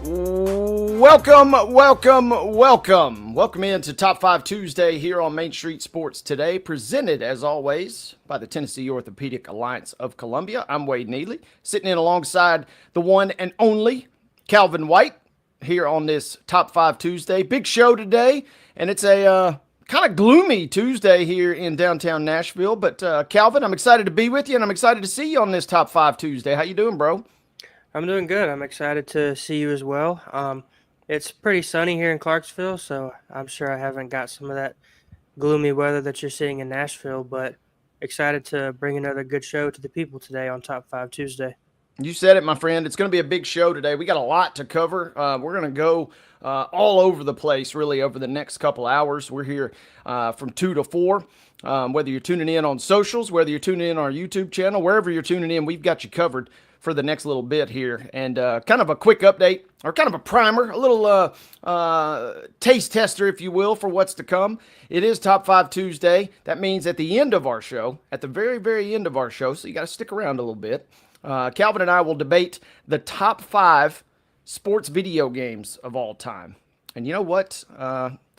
Welcome into Top 5 Tuesday here on Main Street Sports Today, presented as always by the Tennessee Orthopedic Alliance of Columbia. I'm Wade Neely, sitting in alongside the one and only Calvin White here on this Top 5 Tuesday. Big show today, and it's a kind of gloomy Tuesday here in downtown Nashville. But Calvin, I'm excited to be with you, and I'm excited to see you on this Top 5 Tuesday. How you doing, bro? I'm doing good. I'm excited to see you as well. It's pretty sunny here in Clarksville, so I'm sure I haven't got some of that gloomy weather that you're seeing in Nashville, but excited to bring another good show to the people today on Top 5 Tuesday. You said it, my friend. It's going to be a big show today. We got a lot to cover. We're going to go all over the place, really, over the next couple hours. We're here from 2 to 4. Whether you're tuning in on socials, whether you're tuning in on our YouTube channel, wherever you're tuning in, we've got you covered for the next little bit here. And kind of a quick update, or kind of a primer, a little taste tester, if you will, for what's to come. It is Top 5 Tuesday. That means at the end of our show, at the very, very end of our show, so you got to stick around a little bit, Calvin and I will debate the top 5 sports video games of all time. And you know what?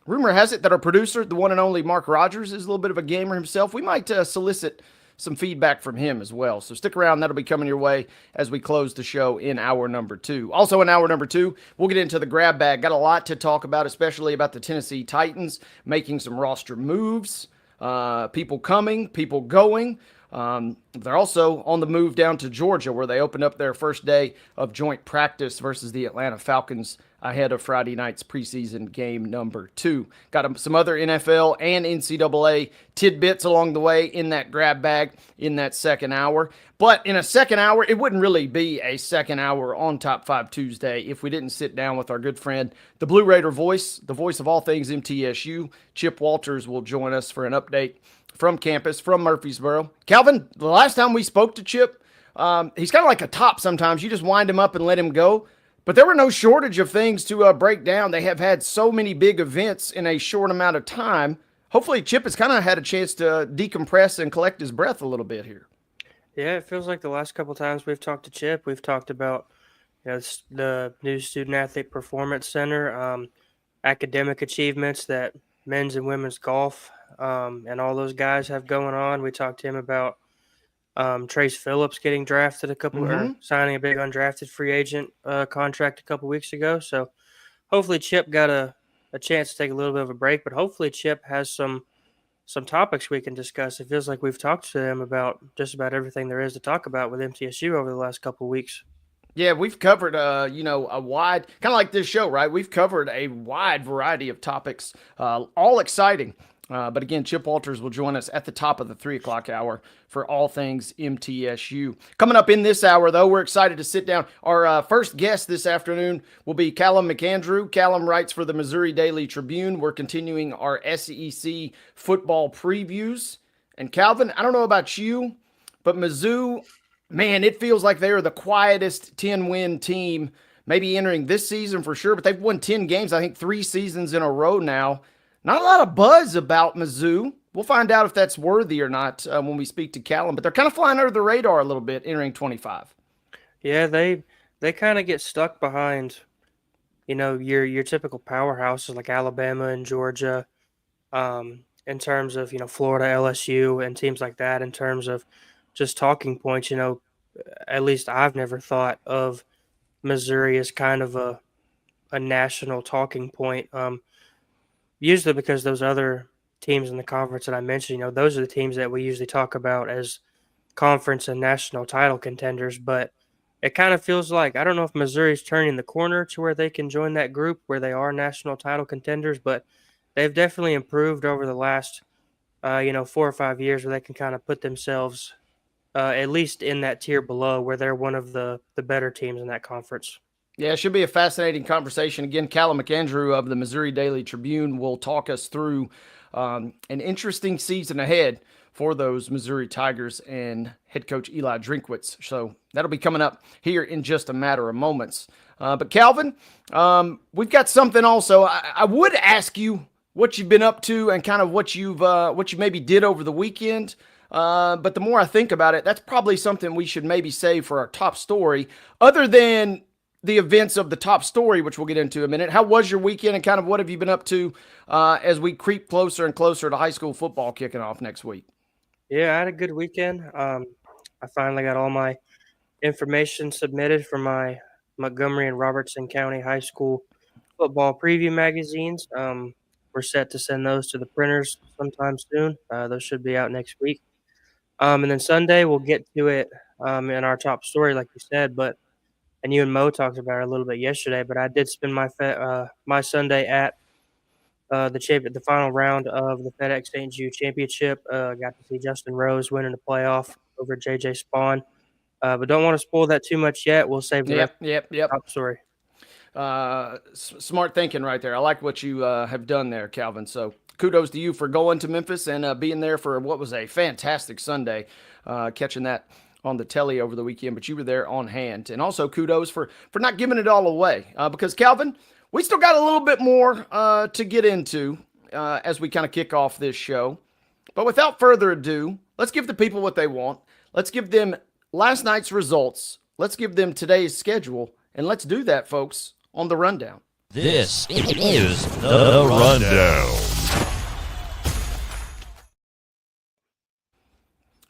Rumor has it that our producer, the one and only Mark Rogers, is a little bit of a gamer himself. We might solicit some feedback from him as well. So stick around. That'll be coming your way as we close the show in hour number 2. Also in hour number 2, we'll get into the grab bag. Got a lot to talk about, especially about the Tennessee Titans making some roster moves, people coming, people going. They're also on the move down to Georgia, where they opened up their first day of joint practice versus the Atlanta Falcons ahead of Friday night's preseason game number 2. Got some other NFL and NCAA tidbits along the way in that grab bag in that second hour. But in a second hour, it wouldn't really be a second hour on Top 5 Tuesday if we didn't sit down with our good friend, the Blue Raider voice, the voice of all things MTSU. Chip Walters will join us for an update from campus, from Murfreesboro. Calvin, the last time we spoke to Chip, he's kind of like a top sometimes. You just wind him up and let him go. But there were no shortage of things to break down. They have had so many big events in a short amount of time. Hopefully Chip has kind of had a chance to decompress and collect his breath a little bit here. Yeah, it feels like the last couple times we've talked to Chip, we've talked about the new Student Athlete Performance Center, academic achievements that men's and women's golf and all those guys have going on. We talked to him about Trace Phillips getting drafted or signing a big undrafted free agent contract a couple weeks ago. So hopefully Chip got a chance to take a little bit of a break, but hopefully Chip has some topics we can discuss. It feels like we've talked to him about just about everything there is to talk about with MTSU over the last couple of weeks. Yeah, we've covered, a wide, kind of like this show, right? We've covered a wide variety of topics, all exciting. But again, Chip Walters will join us at the top of the 3 o'clock hour for all things MTSU. Coming up in this hour, though, we're excited to sit down. Our first guest this afternoon will be CALUM McAndrew. CALUM writes for the Missouri Daily Tribune. We're continuing our SEC football previews. And Calvin, I don't know about you, but Mizzou, man, it feels like they are the quietest 10-win team, maybe entering this season for sure, but they've won 10 games, I think 3 seasons in a row now. Not a lot of buzz about Mizzou. We'll find out if that's worthy or not when we speak to Calum, but they're kind of flying under the radar a little bit entering 25. Yeah, they kind of get stuck behind, your typical powerhouses like Alabama and Georgia, in terms of, Florida, LSU, and teams like that, in terms of just talking points. At least I've never thought of Missouri as kind of a national talking point. Usually because those other teams in the conference that I mentioned, those are the teams that we usually talk about as conference and national title contenders. But it kind of feels like, I don't know if Missouri's turning the corner to where they can join that group where they are national title contenders, but they've definitely improved over the last, 4 or 5 years where they can kind of put themselves at least in that tier below where they're one of the better teams in that conference. Yeah, it should be a fascinating conversation. Again, CALUM McAndrew of the Missouri Daily Tribune will talk us through an interesting season ahead for those Missouri Tigers and head coach Eli Drinkwitz. So that'll be coming up here in just a matter of moments. But Calvin, we've got something also. I would ask you what you've been up to and kind of what you maybe did over the weekend. But the more I think about it, that's probably something we should maybe save for our top story, other than the events of the top story, which we'll get into in a minute. How was your weekend, and kind of what have you been up to as we creep closer and closer to high school football kicking off next week? Yeah, I had a good weekend. I finally got all my information submitted for my Montgomery and Robertson County High School football preview magazines. We're set to send those to the printers sometime soon. Those should be out next week. And then Sunday we'll get to it in our top story, like you said. But and you and Mo talked about it a little bit yesterday. But I did spend my Sunday at the final round of the FedEx St. Jude Championship. Got to see Justin Rose winning the playoff over JJ Spawn. But don't want to spoil that too much yet. We'll save the rest Yep. for the top story. Smart thinking right there. I like what you have done there, Calvin. So kudos to you for going to Memphis and being there for what was a fantastic Sunday, catching that on the telly over the weekend. But you were there on hand, and also kudos for not giving it all away. Because Calvin, we still got a little bit more to get into as we kind of kick off this show. But without further ado, let's give the people what they want. Let's give them last night's results. Let's give them today's schedule. And let's do that, folks, on the Rundown. This is the Rundown.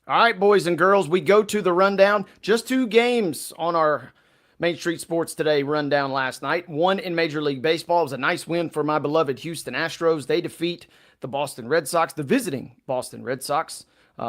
All right, boys and girls, we go to the Rundown. Just 2 games on our Main Street Sports Today Rundown last night. One in Major League Baseball. It was a nice win for my beloved Houston Astros. They defeat the Boston Red Sox, the visiting Boston Red Sox.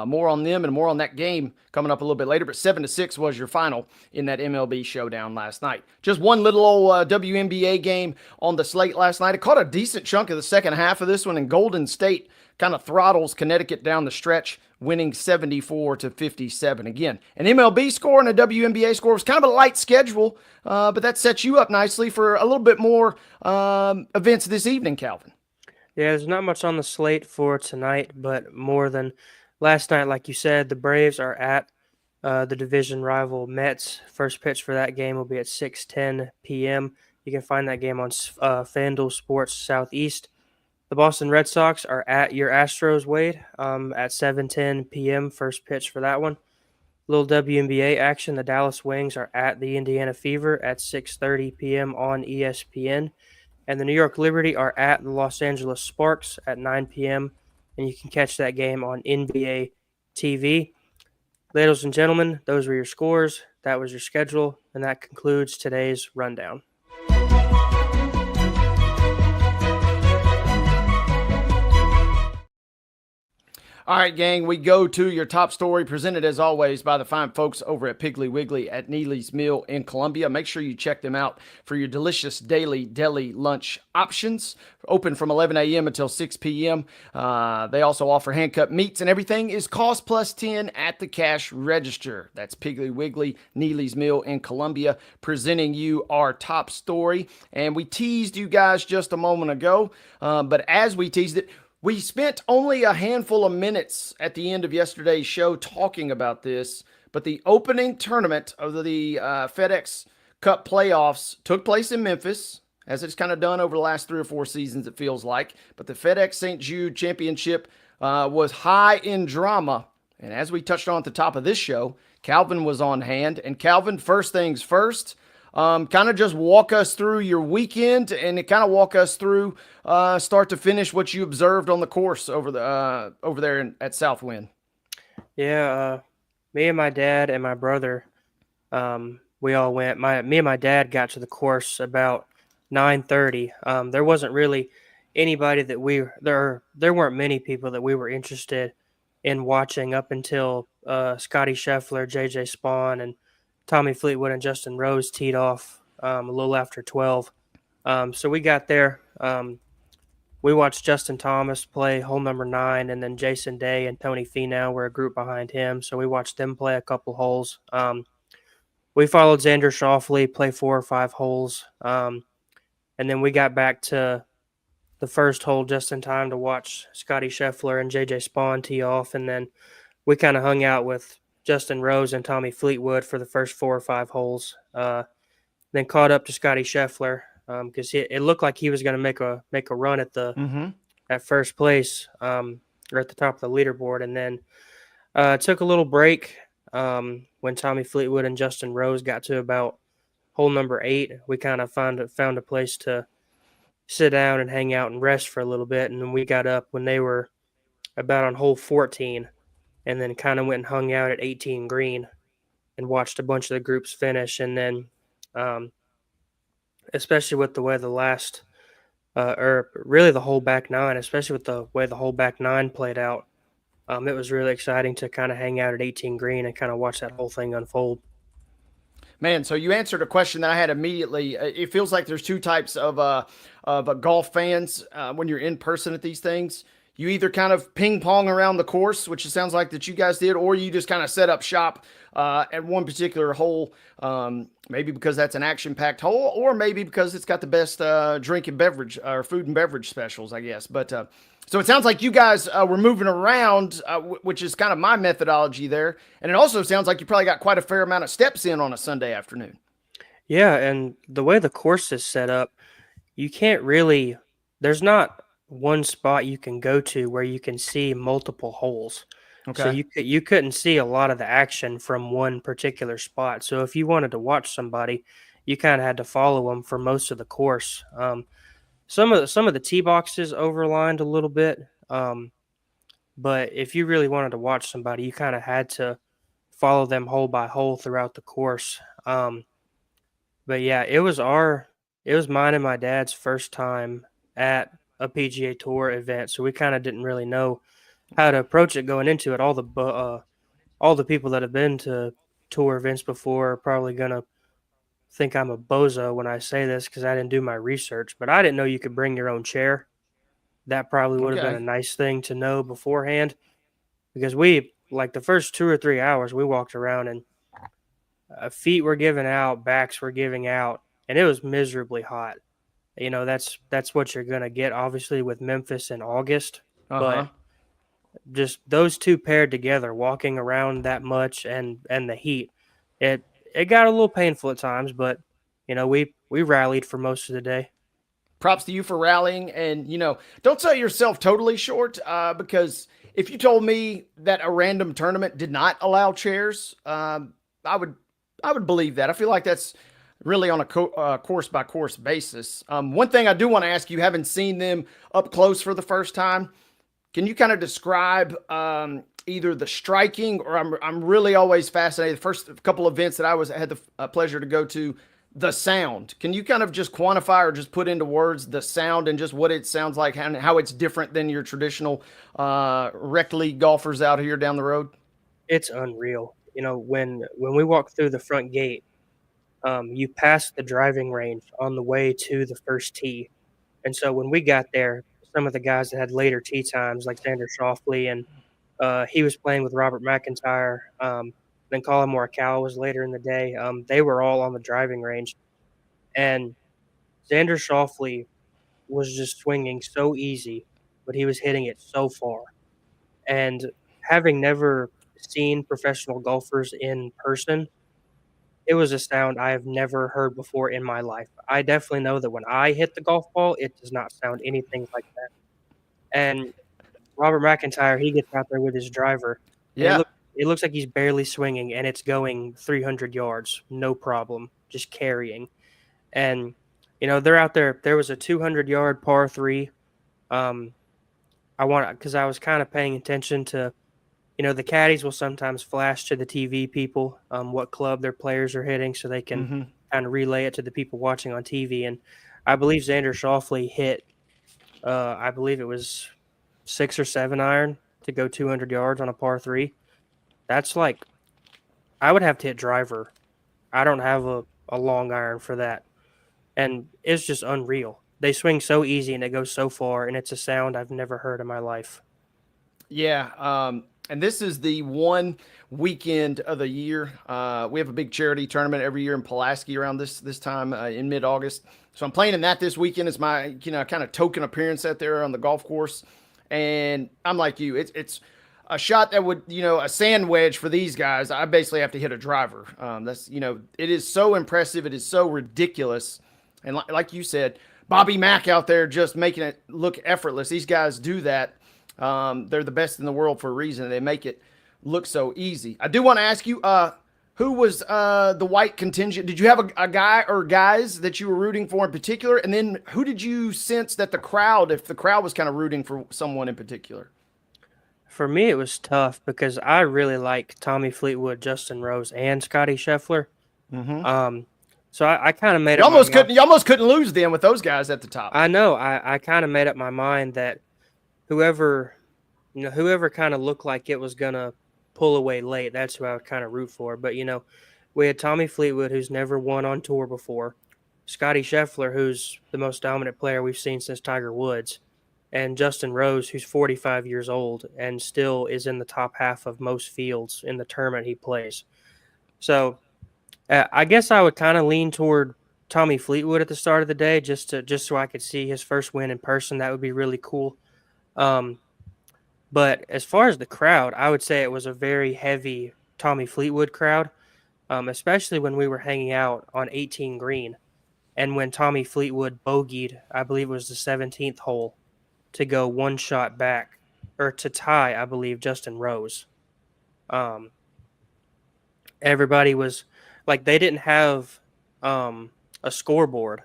More on them and more on that game coming up a little bit later. But 7-6 was your final in that MLB showdown last night. Just one little old WNBA game on the slate last night. It caught a decent chunk of the second half of this one, and Golden State kind of throttles Connecticut down the stretch, winning 74-57. Again, an MLB score and a WNBA score. It was kind of a light schedule, but that sets you up nicely for a little bit more events this evening, Calvin. Yeah, there's not much on the slate for tonight, but more than last night, like you said. The Braves are at the division rival Mets. First pitch for that game will be at 6:10 p.m. You can find that game on FanDuel Sports Southeast. The Boston Red Sox are at your Astros, Wade, at 7:10 p.m. First pitch for that one. Little WNBA action. The Dallas Wings are at the Indiana Fever at 6:30 p.m. on ESPN. And the New York Liberty are at the Los Angeles Sparks at 9 p.m. And you can catch that game on NBA TV. Ladies and gentlemen, those were your scores. That was your schedule. And that concludes today's Rundown. All right, gang, we go to your top story, presented as always by the fine folks over at Piggly Wiggly at Neely's Mill in Columbia. Make sure you check them out for your delicious daily deli lunch options. Open from 11 a.m. until 6 p.m. They also offer hand-cut meats, and everything is cost plus 10 at the cash register. That's Piggly Wiggly, Neely's Mill in Columbia, presenting you our top story. And we teased you guys just a moment ago, but as we teased it, we spent only a handful of minutes at the end of yesterday's show talking about this, but the opening tournament of the FedEx Cup playoffs took place in Memphis, as it's kind of done over the last 3 or 4 seasons, it feels like. But the FedEx St. Jude Championship was high in drama. And as we touched on at the top of this show, Calvin was on hand. And Calvin, first things first, kind of just walk us through your weekend and kind of walk us through start to finish what you observed on the course over there at Southwind. Yeah, me and my dad and my brother, we all went. Me and my dad got to the course about 9:30. There wasn't really anybody that there weren't many people that we were interested in watching up until Scotty Scheffler, JJ Spawn, and Tommy Fleetwood and Justin Rose teed off a little after 12. So we got there. We watched Justin Thomas play hole number 9, and then Jason Day and Tony Finau were a group behind him. So we watched them play a couple holes. We followed Xander Schauffele play 4 or 5 holes. And then we got back to the first hole just in time to watch Scotty Scheffler and JJ Spawn tee off. And then we kind of hung out with Justin Rose and Tommy Fleetwood for the first 4 or 5 holes. Then caught up to Scotty Scheffler because it looked like he was going to make a run at at first place or at the top of the leaderboard. And then took a little break when Tommy Fleetwood and Justin Rose got to about hole number 8, we kind of found a place to sit down and hang out and rest for a little bit, and then we got up when they were about on hole 14, and then kind of went and hung out at 18 green and watched a bunch of the groups finish, and then um, especially with the way the last or really the whole back nine, especially with the way the whole back nine played out. It was really exciting to kind of hang out at 18 green and kind of watch that whole thing unfold. Man, so you answered a question that I had immediately. It feels like there's two types of golf fans when you're in person at these things. You either kind of ping pong around the course, which it sounds like that you guys did, or you just kind of set up shop at one particular hole, maybe because that's an action-packed hole, or maybe because it's got the best drink and beverage or food and beverage specials, I guess. But so it sounds like you guys were moving around, which is kind of my methodology there. And it also sounds like you probably got quite a fair amount of steps in on a Sunday afternoon. Yeah, and the way the course is set up, you can't really, there's not one spot you can go to where you can see multiple holes. So Okay. you couldn't see a lot of the action from one particular spot. So if you wanted to watch somebody, you kind of had to follow them for most of the course. Some of the tee boxes overlined a little bit, but if you really wanted to watch somebody, you kind of had to follow them hole by hole throughout the course. But yeah, it was mine and my dad's first time at a PGA Tour event, so we kind of didn't really know how to approach it going into it. All the people that have been to tour events before are probably gonna think I'm a bozo when I say this because I didn't do my research, but I didn't know you could bring your own chair. That probably would have been a Okay. nice thing to know beforehand because we like the first 2 or 3 hours we walked around and feet were giving out, backs were giving out, and it was miserably hot. You know, that's what you're gonna get obviously with Memphis in August, Uh but huh. just those two paired together, walking around that much and the heat, it got a little painful at times, but you know we rallied for most of the day. Props to you for rallying, and don't sell yourself totally short, because if you told me that a random tournament did not allow chairs, I would I would believe that. I feel like that's really on a course by course basis. One thing I do want to ask you, having seen them up close for the first time, can you kind of describe either the striking, or I'm really always fascinated. The first couple events that had the pleasure to go to, the sound. Can you kind of just quantify or just put into words the sound and just what it sounds like and how it's different than your traditional rec league golfers out here down the road? It's unreal. You know, when we walk through the front gate, you pass the driving range on the way to the first tee, and so when we got there, some of the guys that had later tee times, like Xander Schauffele, and he was playing with Robert McIntyre. Then Colin Morikawa was later in the day. They were all on the driving range, and Xander Schauffele was just swinging so easy, but he was hitting it so far. And having never seen professional golfers in person, it was a sound I have never heard before in my life. I definitely know that when I hit the golf ball, it does not sound anything like that. And Robert McIntyre, he gets out there with his driver, and Yeah. it looks like he's barely swinging, and it's going 300 yards, no problem, just carrying. And you know they're out there. There was a 200-yard par three. Um, I want because I was kind of paying attention to the caddies will sometimes flash to the TV people what club their players are hitting, so they can Mm-hmm. kind of relay it to the people watching on TV. And I believe Xander Schauffele hit, I believe it was 6 or 7 iron to go 200 yards on a par three. That's like I would have to hit driver. I don't have a long iron for that, and it's just unreal. They swing so easy and it goes so far, and it's a sound I've never heard in my life. Yeah. And this is the one weekend of the year. We have a big charity tournament every year in Pulaski around this time in mid-August. So I'm playing in that this weekend as my kind of token appearance out there on the golf course. And I'm like you, it's a shot that would a sand wedge for these guys. I basically have to hit a driver. That's it is so impressive. It is so ridiculous. And like you said, Bobby Mack out there just making it look effortless. These guys do that. They're the best in the world for a reason. They make it look so easy. I do want to ask you, who was the white contingent? Did you have a guy or guys that you were rooting for in particular? And then who did you sense that the crowd, if the crowd was kind of rooting for someone in particular? For me, it was tough because I really like Tommy Fleetwood, Justin Rose, and Scotty Scheffler. So I kind of made You up almost my mind. you almost couldn't lose them with those guys at the top. I know. I kind of made up my mind that whoever kind of looked like it was gonna pull away late, that's who I would kind of root for. But we had Tommy Fleetwood, who's never won on tour before, Scotty Scheffler, who's the most dominant player we've seen since Tiger Woods, and Justin Rose, who's 45 years old and still is in the top half of most fields in the tournament he plays. So I guess I would kind of lean toward Tommy Fleetwood at the start of the day, just so I could see his first win in person. That would be really cool. But as far as the crowd, I would say it was a very heavy Tommy Fleetwood crowd, especially when we were hanging out on 18 green, and when Tommy Fleetwood bogeyed, I believe it was the 17th hole, to go one shot back, or to tie, I believe, Justin Rose. Everybody was like, they didn't have a scoreboard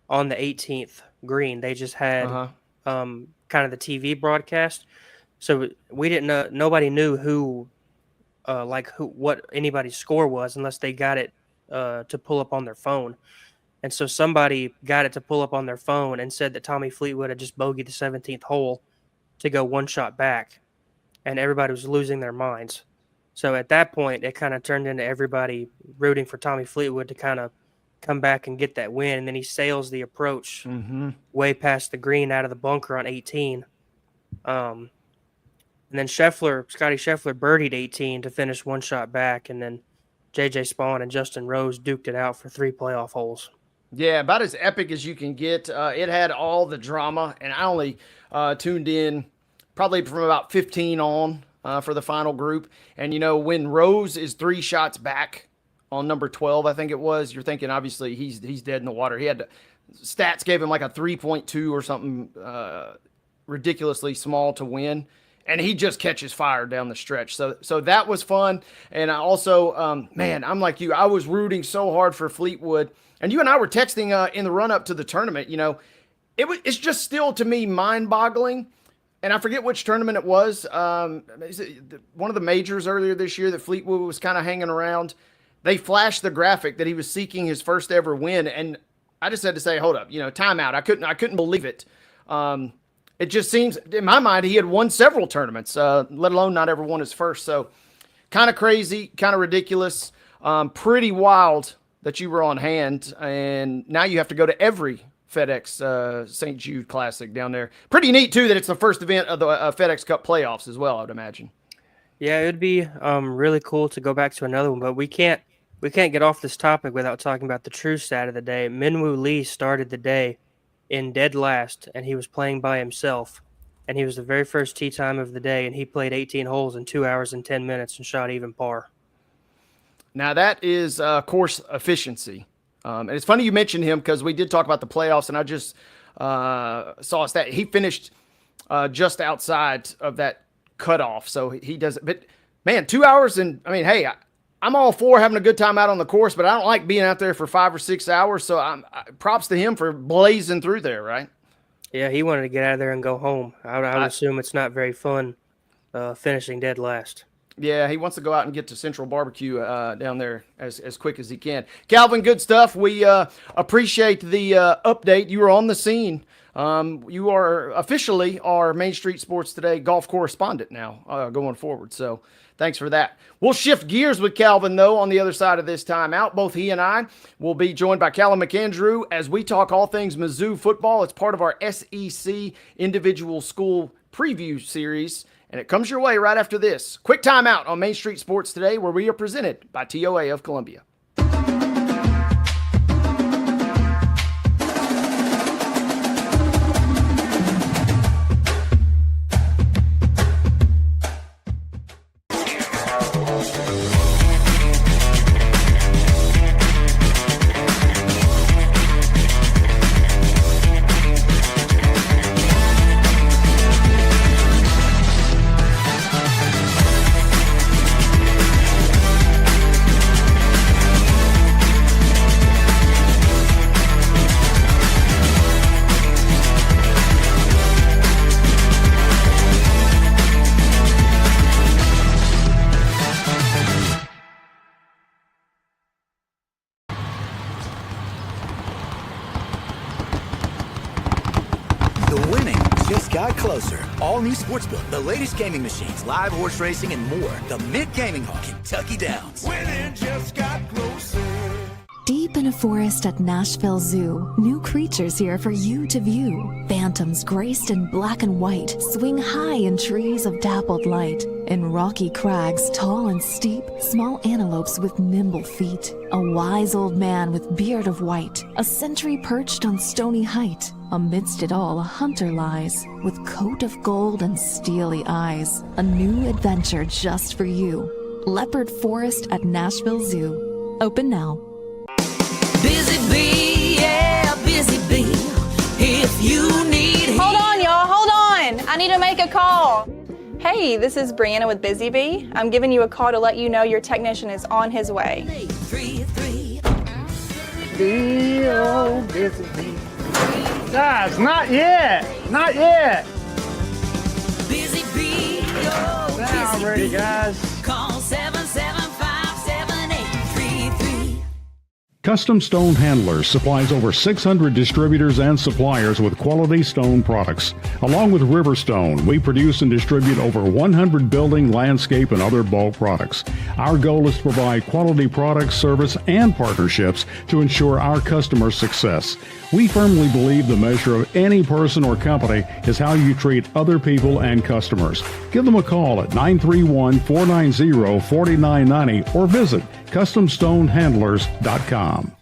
on the 18th green. They just had kind of the TV broadcast. So we didn't know, nobody knew what anybody's score was unless they got it to pull up on their phone. And so somebody got it to pull up on their phone and said that Tommy Fleetwood had just bogeyed the 17th hole to go one shot back, and everybody was losing their minds. So at that point, it kind of turned into everybody rooting for Tommy Fleetwood to kind of come back and get that win. And then he sails the approach way past the green out of the bunker on 18. And then Scotty Scheffler birdied 18 to finish one shot back, and then J.J. Spawn and Justin Rose duked it out for 3 playoff holes. Yeah, about as epic as you can get. It had all the drama, and I only tuned in probably from about 15 on for the final group. And, when Rose is 3 shots back on number 12, I think it was, you're thinking, obviously, he's dead in the water. He had stats gave him like a 3.2 or something ridiculously small to win. And he just catches fire down the stretch. So that was fun. And I also, man, I'm like you. I was rooting so hard for Fleetwood. And you and I were texting in the run-up to the tournament. It's just still, to me, mind-boggling. And I forget which tournament it was. One of the majors earlier this year that Fleetwood was kind of hanging around. They flashed the graphic that he was seeking his first ever win. And I just had to say, hold up, timeout. I couldn't believe it. It just seems, in my mind, he had won several tournaments, let alone not ever won his first. So kind of crazy, kind of ridiculous, pretty wild that you were on hand. And now you have to go to every FedEx St. Jude Classic down there. Pretty neat, too, that it's the first event of the FedEx Cup playoffs as well, I would imagine. Yeah, it would be really cool to go back to another one, but we can't get off this topic without talking about the true stat of the day. Minwoo Lee started the day in dead last, and he was playing by himself, and he was the very first tee time of the day, and he played 18 holes in 2 hours and 10 minutes and shot even par. Now that is course efficiency, and it's funny you mentioned him because we did talk about the playoffs, and I just saw a stat. He finished just outside of that cutoff, so he doesn't. But man, 2 hours and hey, I'm all for having a good time out on the course, but I don't like being out there for 5 or 6 hours. So props to him for blazing through there, right? Yeah, he wanted to get out of there and go home. I would assume it's not very fun finishing dead last. Yeah, he wants to go out and get to Central Barbecue down there as quick as he can. Calvin, good stuff. We appreciate the update. You were on the scene. You are officially our Main Street Sports Today golf correspondent now going forward. So thanks for that. We'll shift gears with Calvin, though, on the other side of this timeout. Both he and I will be joined by CALUM McAndrew as we talk all things Mizzou football. It's part of our SEC individual school preview series, and it comes your way right after this. Quick timeout on Main Street Sports Today, where we are presented by TOA of Columbia. just got closer. All new Sportsbook, the latest gaming machines, live horse racing, and more. The Mid Gaming Hall, Kentucky Downs. Winning just got closer. Deep in a forest at Nashville Zoo, new creatures here for you to view. Phantoms graced in black and white swing high in trees of dappled light. In rocky crags, tall and steep, small antelopes with nimble feet. A wise old man with beard of white, a sentry perched on stony height. Amidst it all, a hunter lies, with coat of gold and steely eyes. A new adventure just for you. Leopard Forest at Nashville Zoo. Open now. Busy bee, yeah, busy bee. If you need Hold on, y'all, hold on. I need to make a call. Hey, this is Brianna with Busy Bee. I'm giving you a call to let you know your technician is on his way. 333. Busy bee. Guys, not yet. Not yet. Busy bee, oh, Now busy ready, bee. guys. Call 775-7833. Custom Stone Handlers supplies over 600 distributors and suppliers with quality stone products. Along with Riverstone, we produce and distribute over 100 building, landscape, and other bulk products. Our goal is to provide quality products, service, and partnerships to ensure our customers' success. We firmly believe the measure of any person or company is how you treat other people and customers. Give them a call at 931-490-4990 or visit CustomStoneHandlers.com.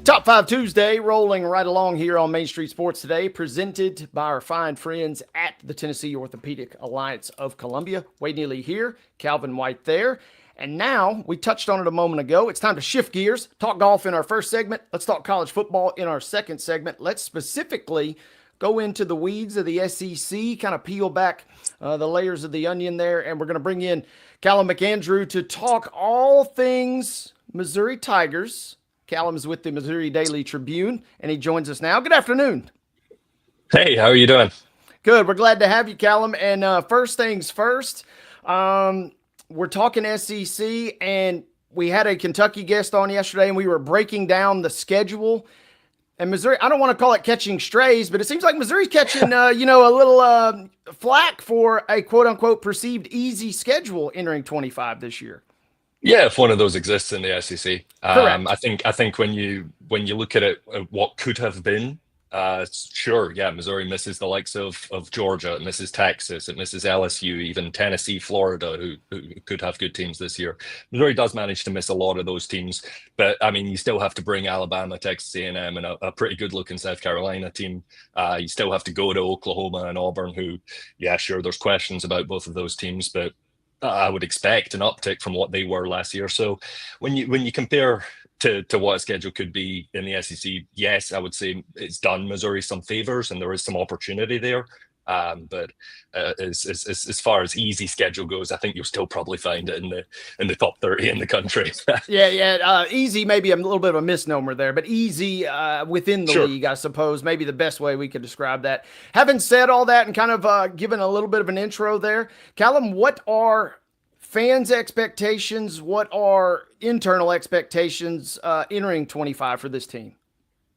Top 5 Tuesday, rolling right along here on Main Street Sports Today, presented by our fine friends at the Tennessee Orthopedic Alliance of Columbia. Wade Neely here, Calvin White there. And now, we touched on it a moment ago, it's time to shift gears, talk golf in our first segment. Let's talk college football in our second segment. Let's specifically go into the weeds of the SEC, kind of peel back the layers of the onion there, and we're going to bring in CALUM MCANDREW to talk all things Missouri Tigers. Callum's with the Missouri Daily Tribune, and he joins us now. Good afternoon. Hey, how are you doing? Good. We're glad to have you, Callum. And first things first, we're talking SEC, and we had a Kentucky guest on yesterday, and we were breaking down the schedule. And Missouri, I don't want to call it catching strays, but it seems like Missouri's catching, a little flack for a quote-unquote perceived easy schedule entering 25 this year. Yeah, if one of those exists in the SEC. Correct. I think when you look at it, what could have been, sure, yeah, Missouri misses the likes of Georgia, it misses Texas, it misses LSU, even Tennessee, Florida, who could have good teams this year. Missouri does manage to miss a lot of those teams, but I mean, you still have to bring Alabama, Texas A&M, and a pretty good-looking South Carolina team. You still have to go to Oklahoma and Auburn, who, yeah, sure, there's questions about both of those teams, but I would expect an uptick from what they were last year. So when you compare to what a schedule could be in the SEC, yes, I would say it's done Missouri some favors and there is some opportunity there. But as far as easy schedule goes, I think you'll still probably find it in the top 30 in the country. Yeah. Easy, maybe a little bit of a misnomer there, but easy within the Sure. league, I suppose, maybe the best way we could describe that. Having said all that and kind of given a little bit of an intro there, Callum, what are fans' expectations? What are internal expectations entering 25 for this team?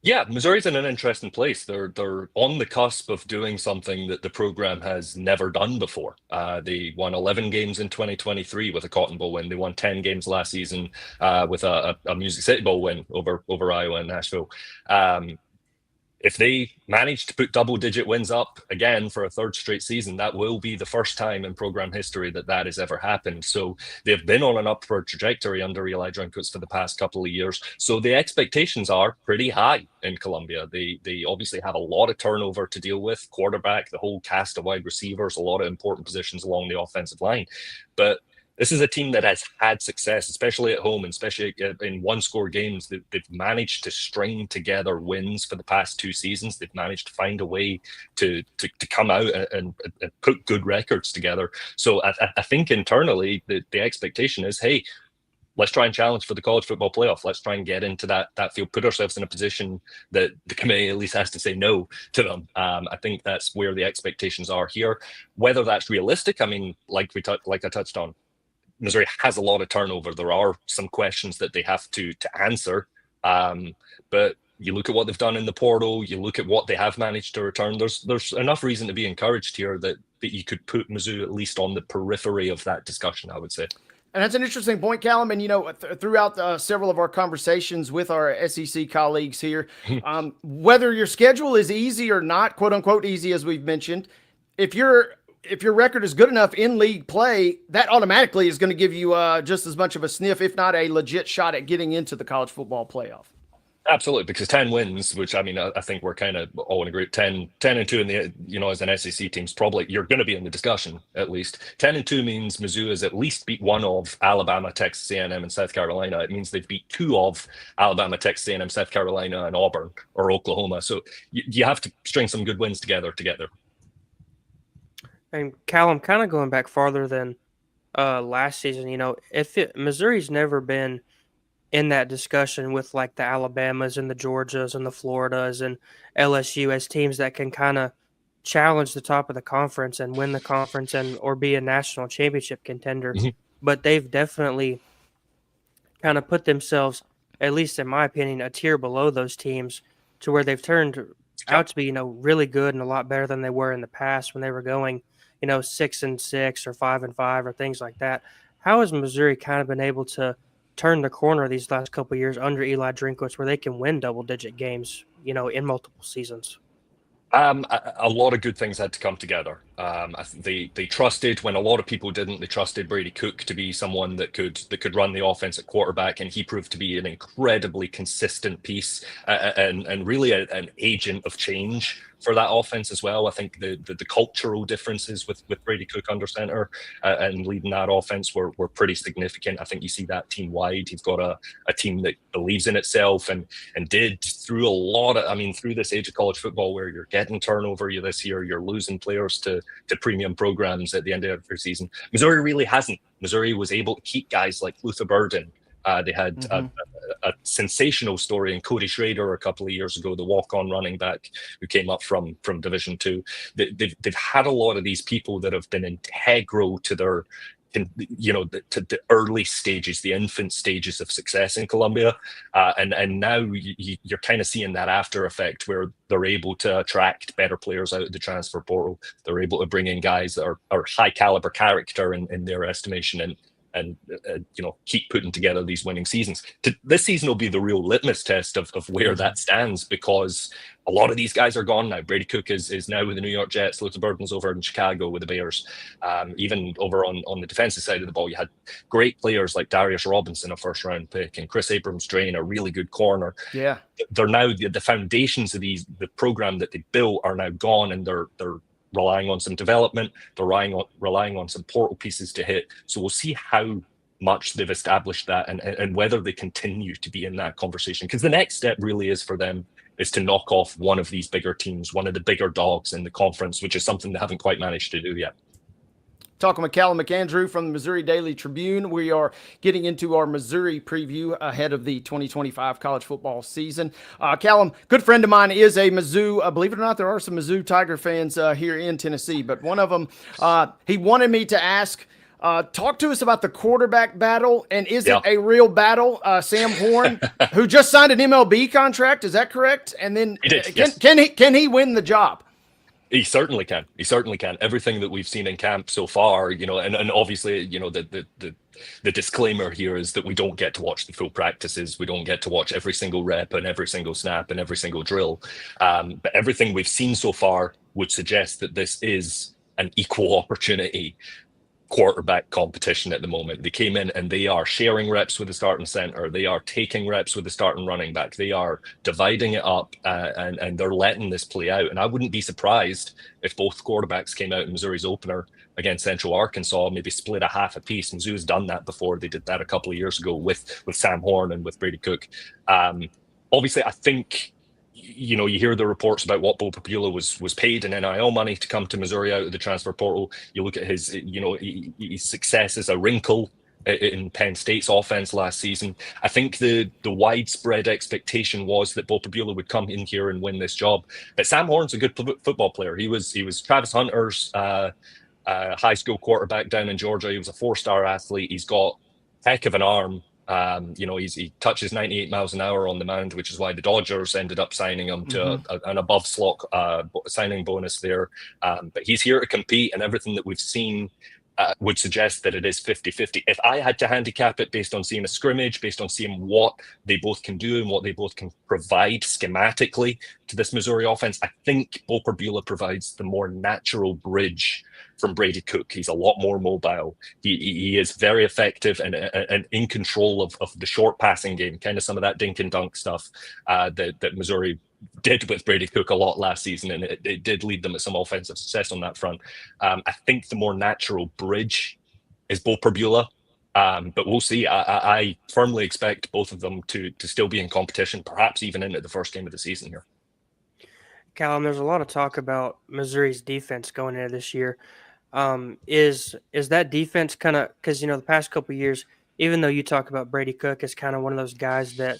Yeah, Missouri's in an interesting place. They're on the cusp of doing something that the program has never done before. They won 11 games in 2023 with a Cotton Bowl win. They won 10 games last season with a Music City Bowl win over Iowa and Nashville. If they manage to put double-digit wins up again for a third straight season, that will be the first time in program history that has ever happened. So they've been on an upward trajectory under Eli Drinkwitz for the past couple of years. So the expectations are pretty high in Columbia. They obviously have a lot of turnover to deal with, quarterback, the whole cast of wide receivers, a lot of important positions along the offensive line. But this is a team that has had success, especially at home, and especially in one-score games. They've managed to string together wins for the past two seasons. They've managed to find a way to come out and put good records together. So I think internally the expectation is, hey, let's try and challenge for the college football playoff. Let's try and get into that field, put ourselves in a position that the committee at least has to say no to them. I think that's where the expectations are here. Whether that's realistic, I mean, like I touched on, Missouri has a lot of turnover. There are some questions that they have to answer. But you look at what they've done in the portal, you look at what they have managed to return. There's enough reason to be encouraged here that you could put Mizzou at least on the periphery of that discussion, I would say. And that's an interesting point, Callum. And, throughout several of our conversations with our SEC colleagues here, whether your schedule is easy or not, quote unquote, easy, as we've mentioned, if your record is good enough in league play, that automatically is going to give you just as much of a sniff, if not a legit shot at getting into the college football playoff. Absolutely, because 10 wins, which I think we're kind of all in agreement. 10-2 in the, as an SEC team's probably, you're going to be in the discussion at least. 10-2 means Mizzou has at least beat one of Alabama, Texas A&M, and South Carolina. It means they've beat two of Alabama, Texas A&M, South Carolina, and Auburn or Oklahoma. So you have to string some good wins together. And Callum, kind of going back farther than last season, Missouri's never been in that discussion with like the Alabamas and the Georgias and the Floridas and LSU as teams that can kind of challenge the top of the conference and win the conference or be a national championship contender. Mm-hmm. But they've definitely kind of put themselves, at least in my opinion, a tier below those teams to where they've turned out to be, really good and a lot better than they were in the past when they were going, 6-6 or 5-5 or things like that. How has Missouri kind of been able to turn the corner these last couple of years under Eli Drinkwitz where they can win double-digit games, in multiple seasons? A lot of good things had to come together. They trusted when a lot of people didn't. They trusted Brady Cook to be someone that could run the offense at quarterback, and he proved to be an incredibly consistent piece and really an agent of change for that offense as well. I think the cultural differences with Brady Cook under center and leading that offense were pretty significant. I think you see that team wide. He's got a team that believes in itself and did through a lot of, through this age of college football where you're getting turnover this year, you're losing players to premium programs at the end of every season. Missouri really hasn't. Missouri was able to keep guys like Luther Burden. They had a sensational story in Cody Schrader a couple of years ago, the walk-on running back who came up from Division II. They've had a lot of these people that have been integral to their, to the early stages, the infant stages of success in Columbia. And now you're kind of seeing that after effect where they're able to attract better players out of the transfer portal. They're able to bring in guys that are high caliber character in their estimation and keep putting together these winning seasons. This season will be the real litmus test of where that stands, because a lot of these guys are gone now. Brady Cook is now with the New York Jets. Luther Burden's over in Chicago with the Bears. Even over on the defensive side of the ball, you had great players like Darius Robinson, a first-round pick, and Chris Abrams-Drain, a really good corner. Yeah, they're now the foundations of the program that they built are now gone, and they're relying on some development. They're relying on some portal pieces to hit. So we'll see how much they've established that and whether they continue to be in that conversation. Because the next step really is for them is to knock off one of these bigger teams, one of the bigger dogs in the conference, which is something they haven't quite managed to do yet. Talking with CALUM McAndrew from the Missouri Daily Tribune. We are getting into our Missouri preview ahead of the 2025 college football season. CALUM, good friend of mine, is a Mizzou. Believe it or not, there are some Mizzou Tiger fans here in Tennessee, but one of them, he wanted me to ask, talk to us about the quarterback battle, and is it a real battle? Sam Horn, who just signed an MLB contract, is that correct? And then can he win the job? He certainly can. Everything that we've seen in camp so far, and obviously, the disclaimer here is that we don't get to watch the full practices. We don't get to watch every single rep and every single snap and every single drill. But everything we've seen so far would suggest that this is an equal opportunity quarterback competition at the moment. They came in and they are sharing reps with the starting center. They are taking reps with the starting running back. They are dividing it up and they're letting this play out. And I wouldn't be surprised if both quarterbacks came out in Missouri's opener against Central Arkansas, maybe split a half a piece. Mizzou's done that before. They did that a couple of years ago with Sam Horn and with Brady Cook. Obviously, I think you hear the reports about what Bo Papula was paid in NIL money to come to Missouri out of the transfer portal. You look at his, his success as a wrinkle in Penn State's offense last season. I think the widespread expectation was that Bo Papula would come in here and win this job. But Sam Horn's a good football player. He was Travis Hunter's high school quarterback down in Georgia. He was a 4-star athlete. He's got heck of an arm. He touches 98 miles an hour on the mound, which is why the Dodgers ended up signing him to an above slot signing bonus there. But he's here to compete, and everything that we've seen would suggest that it is 50-50. If I had to handicap it based on seeing a scrimmage, based on seeing what they both can do and what they both can provide schematically to this Missouri offense, I think Bo Perbula provides the more natural bridge from Brady Cook. He's a lot more mobile. He is very effective and in control of the short passing game, kind of some of that dink and dunk stuff that Missouri did with Brady Cook a lot last season, and it did lead them to some offensive success on that front. I think the more natural bridge is Bo Perbula, but we'll see. I firmly expect both of them to still be in competition, perhaps even into the first game of the season here. Callum, there's a lot of talk about Missouri's defense going into this year. Is that defense kind of, because the past couple of years, even though you talk about Brady Cook as kind of one of those guys that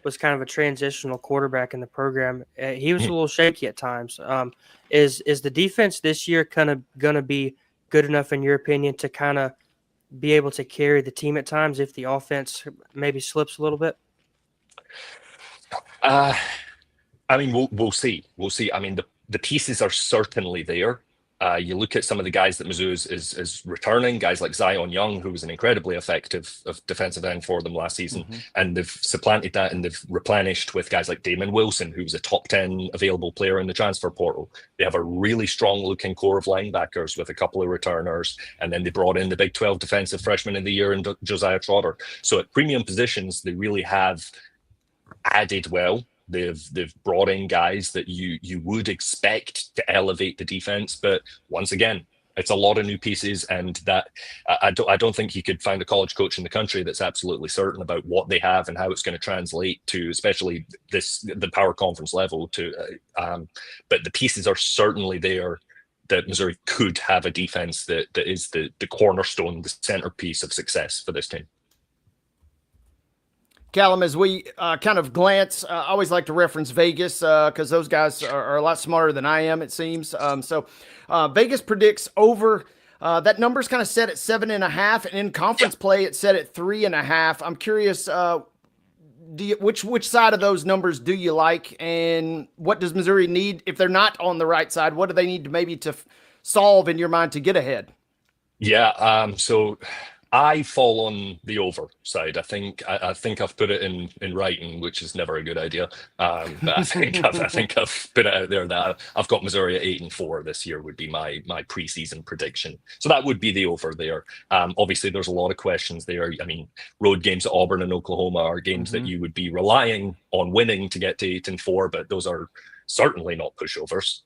was kind of a transitional quarterback in the program, he was a little shaky at times. Is the defense this year kind of going to be good enough, in your opinion, to kind of be able to carry the team at times if the offense maybe slips a little bit? We'll see. We'll see. I mean, the pieces are certainly there. You look at some of the guys that Mizzou is returning, guys like Zion Young, who was an incredibly effective defensive end for them last season, and they've supplanted that and they've replenished with guys like Damon Wilson, who's a top 10 available player in the transfer portal. They have a really strong looking core of linebackers with a couple of returners, and then they brought in the Big 12 defensive freshman of the year in Josiah Trotter. So at premium positions, they really have added well. They've brought in guys that you would expect to elevate the defense, but once again, it's a lot of new pieces, and that I don't think you could find a college coach in the country that's absolutely certain about what they have and how it's going to translate to, especially the power conference level. But the pieces are certainly there that Missouri could have a defense that is the cornerstone, the centerpiece of success for this team. Callum, as we kind of glance, I always like to reference Vegas because those guys are a lot smarter than I am, it seems. So Vegas predicts over. That number's kind of set at 7.5, and in conference play, it's set at 3.5. I'm curious, which side of those numbers do you like, and what does Missouri need if they're not on the right side? What do they need to maybe solve in your mind to get ahead? Yeah. So I fall on the over side. I think I've put it in writing, which is never a good idea. But I think I've put it out there that I've got Missouri at 8-4 this year would be my preseason prediction. So that would be the over there. Obviously, there's a lot of questions there. I mean, road games at Auburn and Oklahoma are games that you would be relying on winning to get to 8-4, but those are certainly not pushovers.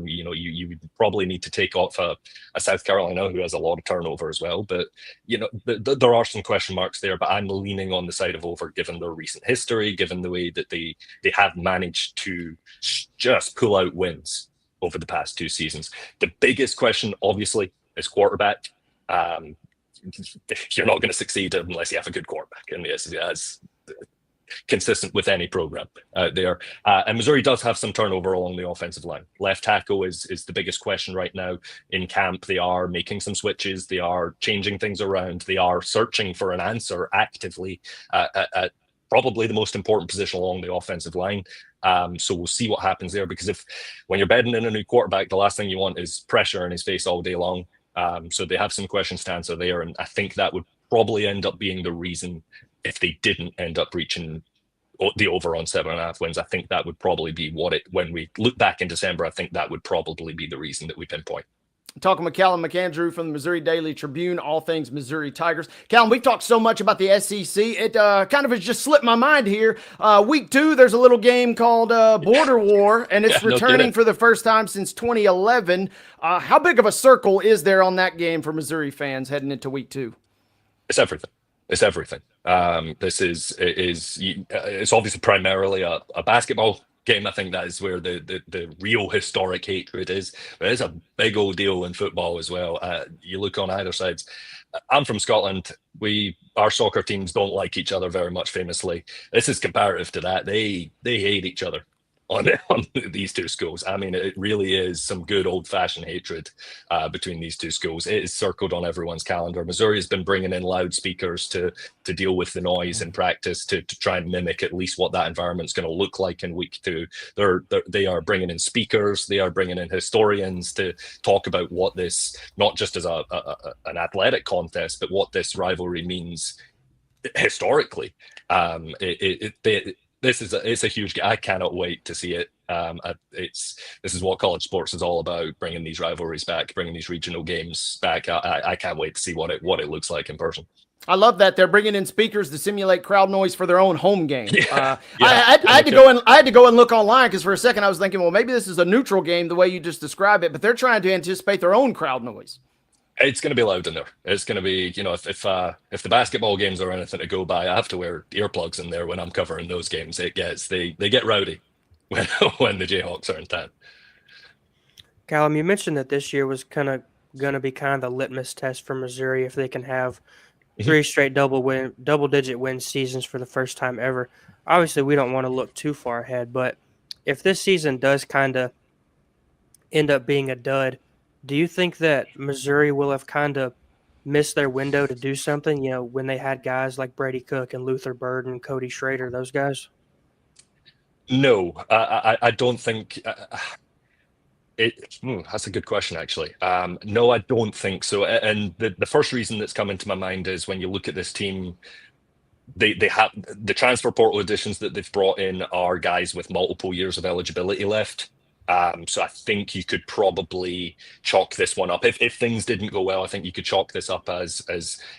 You would probably need to take off a South Carolina who has a lot of turnover as well. But, there are some question marks there, but I'm leaning on the side of over given their recent history, given the way that they have managed to just pull out wins over the past 2 seasons. The biggest question, obviously, is quarterback. You're not going to succeed unless you have a good quarterback. And yes, consistent with any program out there. And Missouri does have some turnover along the offensive line. Left tackle is the biggest question right now in camp. They are making some switches. They are changing things around. They are searching for an answer actively at probably the most important position along the offensive line. So we'll see what happens there, because when you're bedding in a new quarterback, the last thing you want is pressure in his face all day long. So they have some questions to answer there. And I think that would probably end up being the reason if they didn't end up reaching the over on 7.5 wins. I think that would probably be when we look back in December, I think that would probably be the reason that we pinpoint. Talking with CALUM McAndrew from the Missouri Daily Tribune, all things Missouri Tigers. CALUM, we've talked so much about the SEC. It kind of has just slipped my mind here. Week 2, there's a little game called Border War, and it's returning for the first time since 2011. How big of a circle is there on that game for Missouri fans heading into week 2? It's everything. It's everything. It's obviously primarily a basketball game. I think that is where the real historic hatred is. But it's a big old deal in football as well. You look on either sides. I'm from Scotland. Our soccer teams don't like each other very much, famously. This is comparative to that. They hate each other. on these two schools. I mean, it really is some good old-fashioned hatred between these two schools. It is circled on everyone's calendar. Missouri has been bringing in loudspeakers to deal with the noise in practice, to try and mimic at least what that environment's going to look like in week 2. They are bringing in speakers. They are bringing in historians to talk about what this, not just as an athletic contest, but what this rivalry means historically. It's a huge. I cannot wait to see it. This is what college sports is all about: bringing these rivalries back, bringing these regional games back. I can't wait to see what it looks like in person. I love that they're bringing in speakers to simulate crowd noise for their own home game. I had to go and look online, because for a second I was thinking, well, maybe this is a neutral game the way you just described it, but they're trying to anticipate their own crowd noise. It's going to be loud in there. It's going to be, if the basketball games are anything to go by, I have to wear earplugs in there when I'm covering those games. They get rowdy when the Jayhawks are in town. Callum, you mentioned that this year was going to be kind of the litmus test for Missouri if they can have 3 straight double-digit win seasons for the first time ever. Obviously, we don't want to look too far ahead, but if this season does kind of end up being a dud, do you think that Missouri will have kind of missed their window to do something, when they had guys like Brady Cook and Luther Bird and Cody Schrader, those guys? No, I don't think that's a good question, actually. No, I don't think so. And the first reason that's come into my mind is when you look at this team, they have the transfer portal additions that they've brought in are guys with multiple years of eligibility left. So I think you could probably chalk this one up. If things didn't go well, I think you could chalk this up as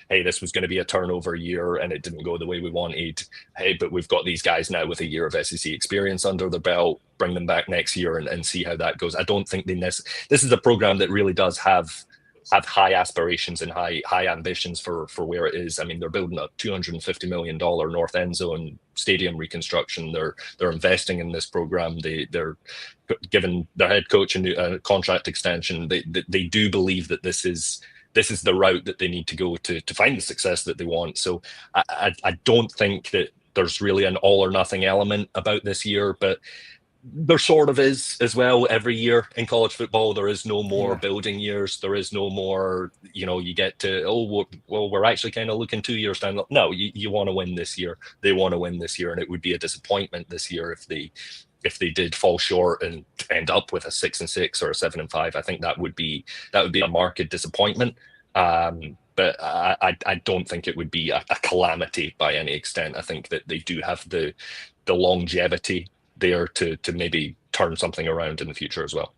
hey, this was going to be a turnover year and it didn't go the way we wanted. Hey, but we've got these guys now with a year of SEC experience under their belt. Bring them back next year and see how that goes. I don't think this is a program that really does have high aspirations and high ambitions for where it is. I mean, they're building a $250 million North End Zone stadium reconstruction. They're investing in this program. They're giving their head coach a contract extension. They do believe that this is the route that they need to go to find the success that they want. So I don't think that there's really an all or nothing element about this year, but there sort of is as well. Every year in college football, there is no more building years. There is no more, you get to, we're actually kind of looking 2 years down. No, you want to win this year. They want to win this year. And it would be a disappointment this year if they did fall short and end up with a 6-6 or a 7-5. I think that would be a marked disappointment. But I don't think it would be a calamity by any extent. I think that they do have the longevity there to maybe turn something around in the future as well.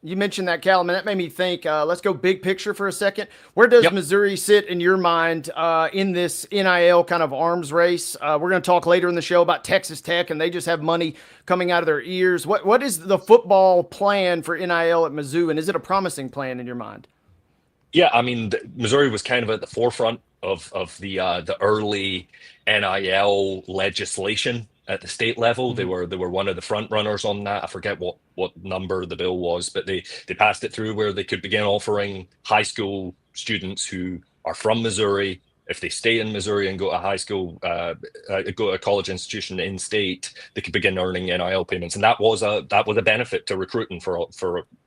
You mentioned that, Callum, and that made me think, let's go big picture for a second. Where does Missouri sit in your mind in this NIL kind of arms race? We're going to talk later in the show about Texas Tech, and they just have money coming out of their ears. What is the football plan for NIL at Mizzou, and is it a promising plan in your mind? Yeah, I mean, Missouri was kind of at the forefront of the early NIL legislation at the state level. They were one of the front runners on that. I forget what number the bill was, but they passed it through where they could begin offering high school students who are from Missouri, if they stay in Missouri and go to high school, go to a college institution in state, they could begin earning NIL payments, and that was a benefit to recruiting for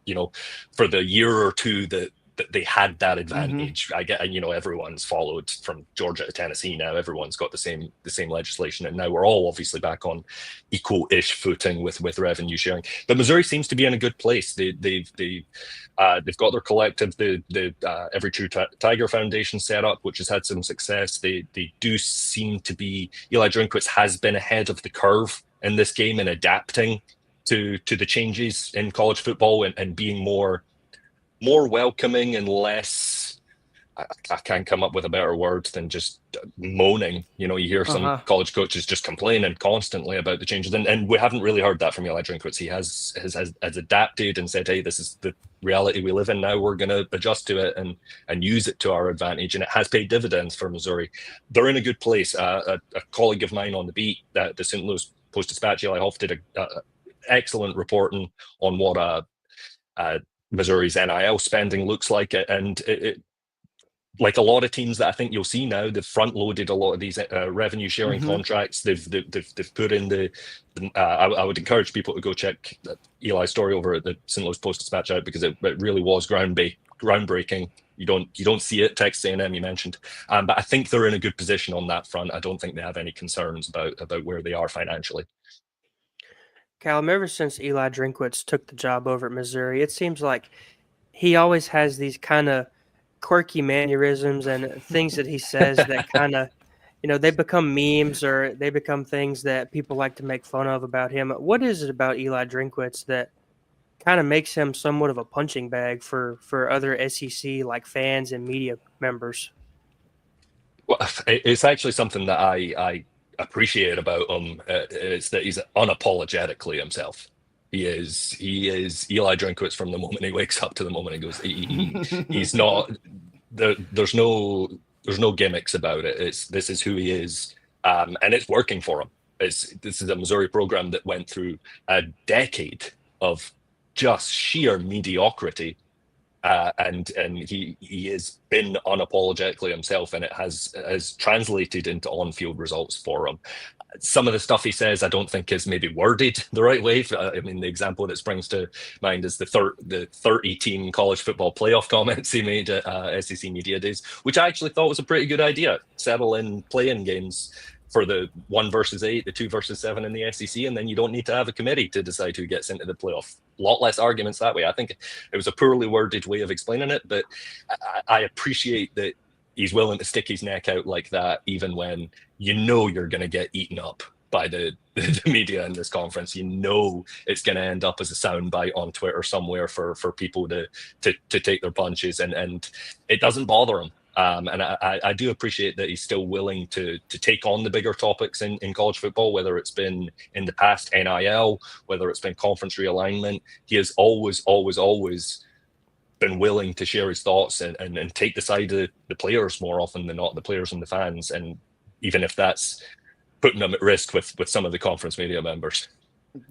the year or two that they had that advantage. I get, everyone's followed from Georgia to Tennessee now. Everyone's got the same legislation, and now we're all obviously back on equal-ish footing with revenue sharing. But Missouri seems to be in a good place. They've got their collective, the Every True Tiger Foundation set up, which has had some success. They do seem to be. Eli Drinkwitz has been ahead of the curve in this game and adapting to the changes in college football and being more welcoming and less, I can't come up with a better word than just moaning. You hear some college coaches just complaining constantly about the changes, and we haven't really heard that from Eli Drinkwitz. He has adapted and said, hey, this is the reality we live in now. We're going to adjust to it and use it to our advantage, and it has paid dividends for Missouri. They're in a good place. A colleague of mine on the beat, the St. Louis Post-Dispatch, Eli Hoff, did a excellent reporting on what Missouri's NIL spending looks like, and like a lot of teams that I think you'll see now, they've front loaded a lot of these revenue sharing contracts. They've put in the. I would encourage people to go check Eli's story over at the St. Louis Post-Dispatch out, because it really was groundbreaking. You don't see it. Texas A&M you mentioned, but I think they're in a good position on that front. I don't think they have any concerns about where they are financially. Callum, ever since Eli Drinkwitz took the job over at Missouri, it seems like he always has these kind of quirky mannerisms and things that he says that kind of, they become memes, or they become things that people like to make fun of about him. What is it about Eli Drinkwitz that kind of makes him somewhat of a punching bag for other SEC like fans and media members? Well, it's actually something that I appreciate about him. It's that he's unapologetically himself. He is Eli Drinkwitz from the moment he wakes up to the moment he goes. He's not. There's no gimmicks about it. This is who he is, and it's working for him. This is a Missouri program that went through a decade of just sheer mediocrity, and he has been unapologetically himself, and it has translated into on-field results for him. Some of the stuff he says I don't think is maybe worded the right way. I mean, the example that springs to mind is the 30-team college football playoff comments he made at SEC Media Days, which I actually thought was a pretty good idea. Settle in play-in games for the 1 versus 8, the 2 versus 7 in the SEC, and then you don't need to have a committee to decide who gets into the playoff. A lot less arguments that way. I think it was a poorly worded way of explaining it, but I appreciate that he's willing to stick his neck out like that, even when you're going to get eaten up by the media in this conference. It's going to end up as a soundbite on Twitter somewhere for people to take their punches, and it doesn't bother him. And I do appreciate that he's still willing to take on the bigger topics in college football, whether it's been in the past NIL, whether it's been conference realignment. He has always been willing to share his thoughts and take the side of the players more often than not, the players and the fans, and even if that's putting them at risk with some of the conference media members.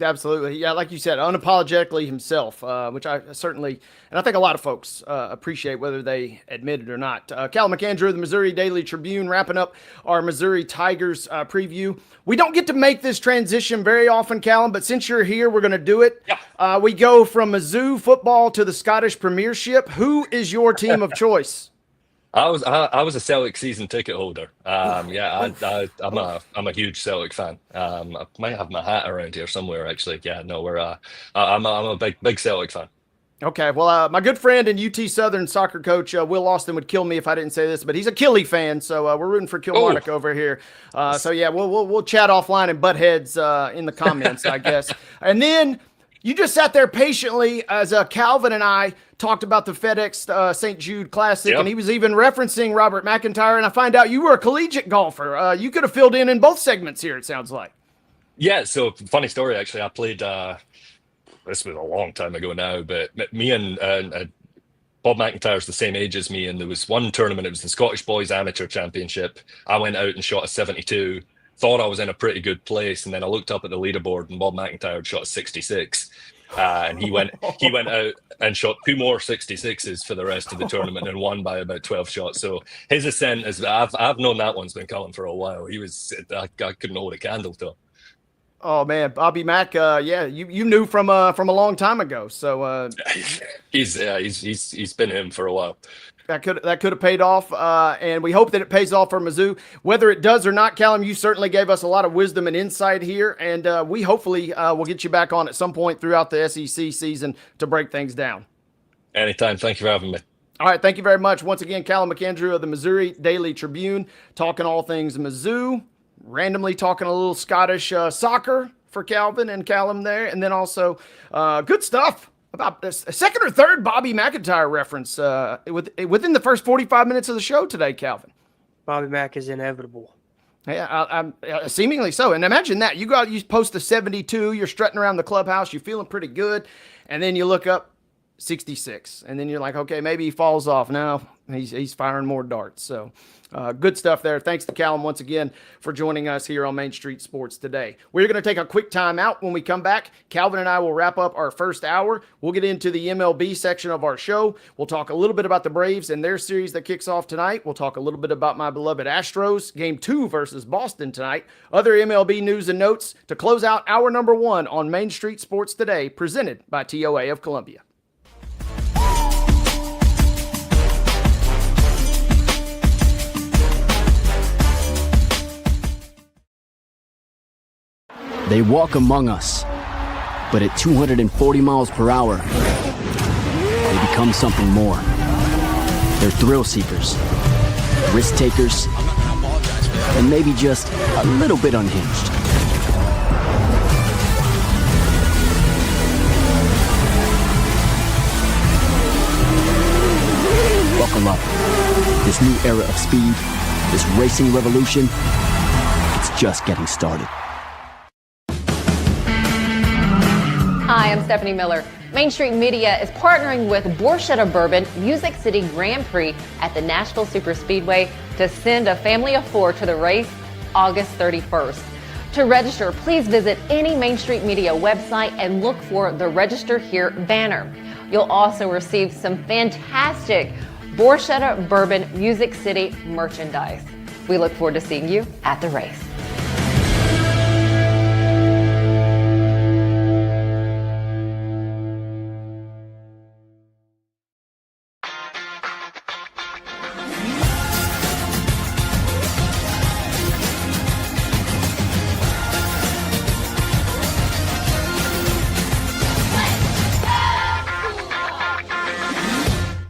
Absolutely. Yeah, like you said, unapologetically himself, which I certainly, and I think a lot of folks appreciate, whether they admit it or not. CALUM McAndrew, the Missouri Daily Tribune, wrapping up our Missouri Tigers preview. We don't get to make this transition very often, Callum, but since you're here, we're going to do it. Yeah. We go from Mizzou football to the Scottish Premiership. Who is your team of choice? I was a Celtic season ticket holder. I'm a huge Celtic fan. I might have my hat around here somewhere, actually. Yeah, no, I'm a big Celtic fan. Okay, well, my good friend and UT Southern soccer coach Will Austin would kill me if I didn't say this, but he's a Killie fan, so we're rooting for Kilmarnock over here. So yeah, we'll chat offline and butt heads in the comments, I guess. And then you just sat there patiently as Calvin and I talked about the FedEx St. Jude Classic, and he was even referencing Robert McIntyre, and I find out you were a collegiate golfer. You could have filled in both segments here, it sounds like. Yeah, so funny story, actually. I played, this was a long time ago now, but me and Bob McIntyre's the same age as me, and there was one tournament, it was the Scottish Boys Amateur Championship. I went out and shot a 72, thought I was in a pretty good place, and then I looked up at the leaderboard and Bob McIntyre had shot a 66. And he went out and shot 2 more 66s for the rest of the tournament and won by about 12 shots. So his ascent is, I've known that one's been coming for a while. I couldn't hold a candle to him. Oh man, Bobby Mack, yeah, you knew from a long time ago. So he's been him for a while. That could have paid off, and we hope that it pays off for Mizzou. Whether it does or not, Callum, you certainly gave us a lot of wisdom and insight here, and we hopefully will get you back on at some point throughout the SEC season to break things down. Anytime. Thank you for having me. All right, thank you very much. Once again, CALUM McAndrew of the Missouri Daily Tribune, talking all things Mizzou, randomly talking a little Scottish soccer for Calvin and Callum there, and then also good stuff about a second or third Bobby McIntyre reference within the first 45 minutes of the show today, Calvin. Bobby Mack is inevitable. Yeah, I'm seemingly so. And imagine that. You post a 72, you're strutting around the clubhouse, you're feeling pretty good, and then you look up 66. And then you're like, okay, maybe he falls off. No, he's firing more darts. So good stuff there. Thanks to Callum once again for joining us here on Main Street Sports today. We're going to take a quick time out. When we come back, Calvin and I will wrap up our first hour. We'll get into the MLB section of our show. We'll talk a little bit about the Braves and their series that kicks off tonight. We'll talk a little bit about my beloved Astros, Game 2 versus Boston tonight. Other MLB news and notes to close out hour number 1 on Main Street Sports today, presented by TOA of Columbia. They walk among us, but at 240 miles per hour, they become something more. They're thrill seekers, risk takers, and maybe just a little bit unhinged. Buckle up. This new era of speed, this racing revolution, it's just getting started. Hi, I'm Stephanie Miller. Main Street Media is partnering with Borchetta Bourbon Music City Grand Prix at the Nashville Superspeedway to send a family of 4 to the race August 31st. To register, please visit any Main Street Media website and look for the Register Here banner. You'll also receive some fantastic Borchetta Bourbon Music City merchandise. We look forward to seeing you at the race.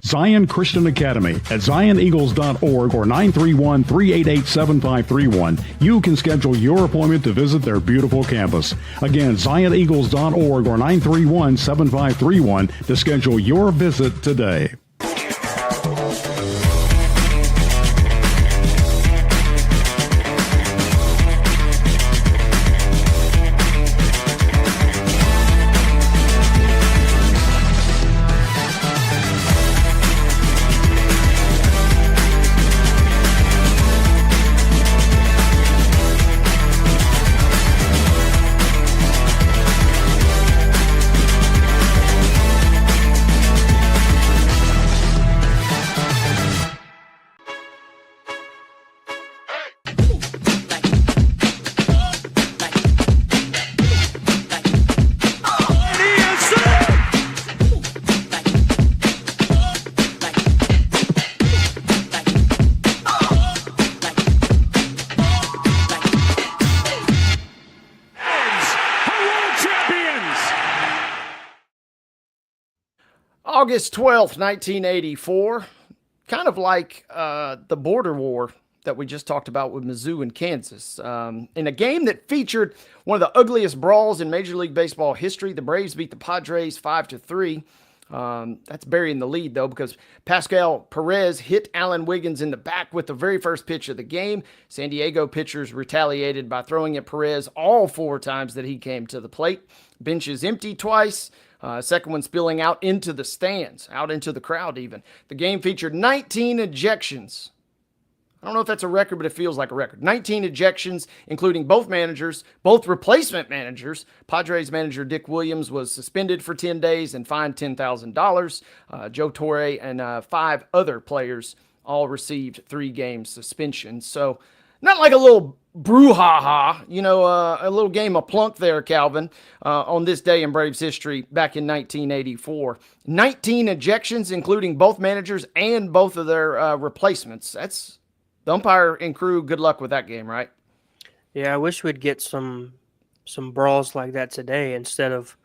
Zion Christian Academy at zioneagles.org or 931-388-7531. You can schedule your appointment to visit their beautiful campus. Again, zioneagles.org or 931-7531 to schedule your visit today. August 12th, 1984, kind of like the border war that we just talked about with Mizzou and Kansas. In a game that featured one of the ugliest brawls in Major League Baseball history, the Braves beat the Padres 5-3. That's burying the lead, though, because Pascal Perez hit Alan Wiggins in the back with the very first pitch of the game. San Diego pitchers retaliated by throwing at Perez all 4 times that he came to the plate. Benches empty twice. Second one spilling out into the stands, out into the crowd even. The game featured 19 ejections. I don't know if that's a record, but it feels like a record. 19 ejections, including both managers, both replacement managers. Padres manager Dick Williams was suspended for 10 days and fined $10,000. Joe Torre and 5 other players all received 3-game suspensions. So not like a little brouhaha, a little game of plunk there, Calvin, on this day in Braves history back in 1984. 19 ejections, including both managers and both of their replacements. That's the umpire and crew. Good luck with that game, right? Yeah, I wish we'd get some brawls like that today instead of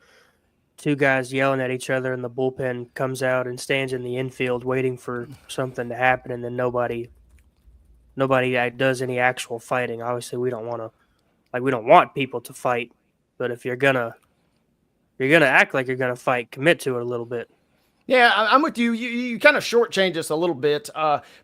2 guys yelling at each other and the bullpen comes out and stands in the infield waiting for something to happen, and then nobody does any actual fighting. Obviously, we don't want people to fight, but if you're gonna act like you're gonna fight, commit to it a little bit. Yeah, I'm with you. You kind of shortchange us a little bit.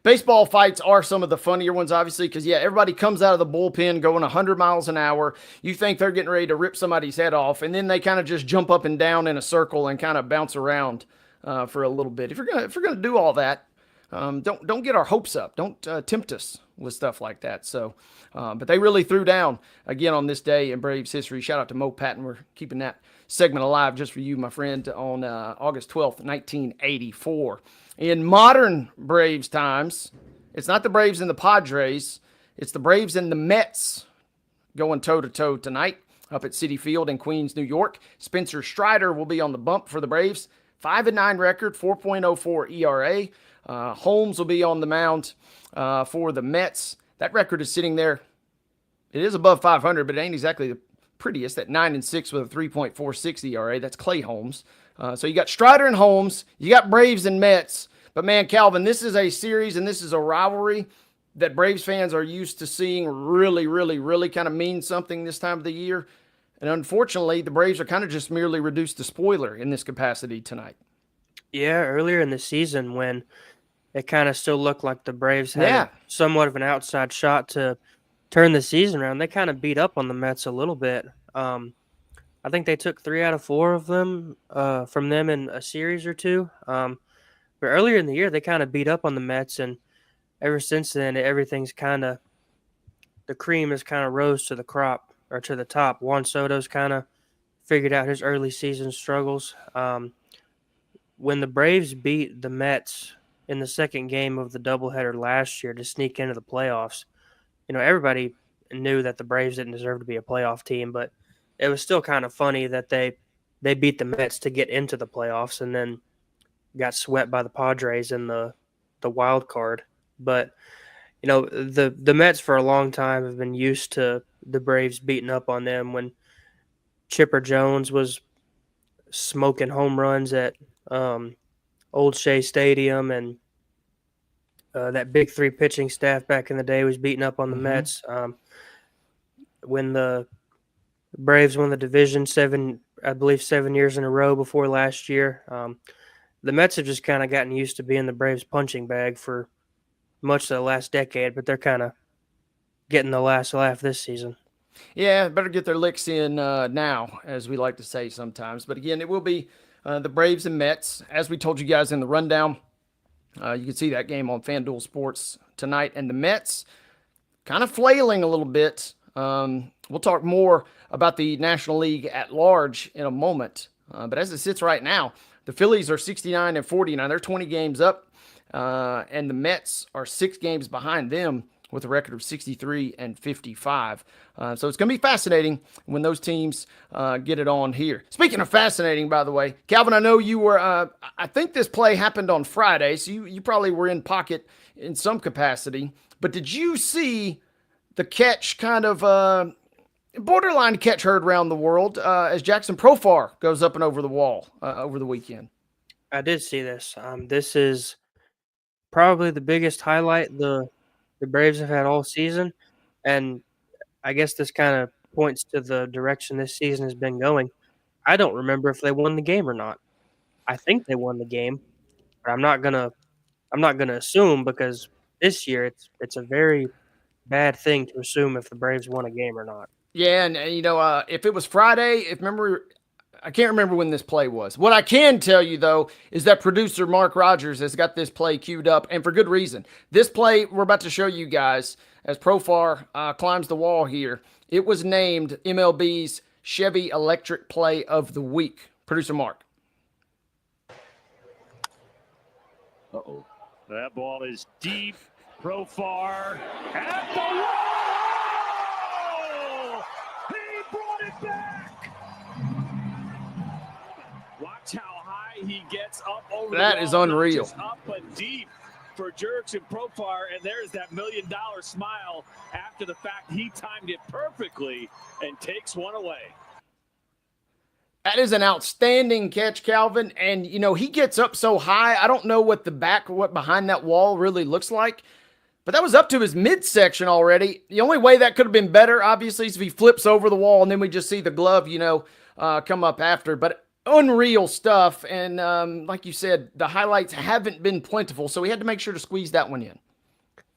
Baseball fights are some of the funnier ones, obviously, because, everybody comes out of the bullpen going 100 miles an hour. You think they're getting ready to rip somebody's head off, and then they kind of just jump up and down in a circle and kind of bounce around for a little bit. If you're gonna do all that, don't get our hopes up. Don't tempt us with stuff like that. So, but they really threw down again on this day in Braves history. Shout out to Mo Patton. We're keeping that segment alive just for you, my friend, on August 12th, 1984. In modern Braves times, it's not the Braves and the Padres. It's the Braves and the Mets going toe-to-toe tonight up at Citi Field in Queens, New York. Spencer Strider will be on the bump for the Braves. 5-9 record, 4.04 ERA. Holmes will be on the mound for the Mets. That record is sitting there. It is above 500, but it ain't exactly the prettiest at 9-6 with a 3.46 ERA. That's Clay Holmes. So you got Strider and Holmes. You got Braves and Mets. But, man, Calvin, this is a series and this is a rivalry that Braves fans are used to seeing really, really, really kind of mean something this time of the year. And unfortunately, the Braves are kind of just merely reduced to spoiler in this capacity tonight. Yeah, earlier in the season when it kind of still looked like the Braves had somewhat of an outside shot to turn the season around, they kind of beat up on the Mets a little bit. I think they took 3 out of 4 of them from them in a series or two. But earlier in the year, they kind of beat up on the Mets, and ever since then, everything's kind of – the cream has kind of rose to the crop or to the top. Juan Soto's kind of figured out his early season struggles. When the Braves beat the Mets in the second game of the doubleheader last year to sneak into the playoffs, everybody knew that the Braves didn't deserve to be a playoff team, but it was still kind of funny that they beat the Mets to get into the playoffs and then got swept by the Padres in the wild card. But the Mets for a long time have been used to the Braves beating up on them. When Chipper Jones was smoking home runs at Old Shea Stadium, and that Big Three pitching staff back in the day was beating up on the Mets. When the Braves won the division 7 years in a row before last year, the Mets have just kind of gotten used to being the Braves' punching bag for much of the last decade, but they're kind of getting the last laugh this season. Yeah, better get their licks in now, as we like to say sometimes. But again, it will be the Braves and Mets. As we told you guys in the rundown, you can see that game on FanDuel Sports tonight. And the Mets kind of flailing a little bit. We'll talk more about the National League at large in a moment. But as it sits right now, the Phillies are 69-49. They're 20 games up. And the Mets are 6 games behind them with a record of 63-55. So it's going to be fascinating when those teams get it on here. Speaking of fascinating, by the way, Calvin, I know you were, I think this play happened on Friday, so you probably were in pocket in some capacity. But did you see the catch kind of borderline catch heard around the world as Jackson Profar goes up and over the wall over the weekend? I did see this. This is probably the biggest highlight the Braves have had all season, and I guess this kind of points to the direction this season has been going. I don't remember if they won the game or not. I think they won the game, but I'm not gonna assume, because this year it's a very bad thing to assume if the Braves won a game or not. Yeah, and if it was Friday, I can't remember when this play was. What I can tell you, though, is that producer Mark Rogers has got this play queued up, and for good reason. This play we're about to show you guys, as Profar climbs the wall here, it was named MLB's Chevy Electric Play of the Week. Producer Mark. Uh-oh. That ball is deep. Profar at the wall! He brought it back! Watch how high he gets up over that the is wall. unreal. Up but deep for Jurickson Profar, and there's that $1 million smile after the fact. He timed it perfectly and takes one away. That is an outstanding catch, Calvin. And, he gets up so high. I don't know what behind that wall really looks like. But that was up to his midsection already. The only way that could have been better, obviously, is if he flips over the wall and then we just see the glove, come up after. But unreal stuff. And like you said, the highlights haven't been plentiful, so we had to make sure to squeeze that one in.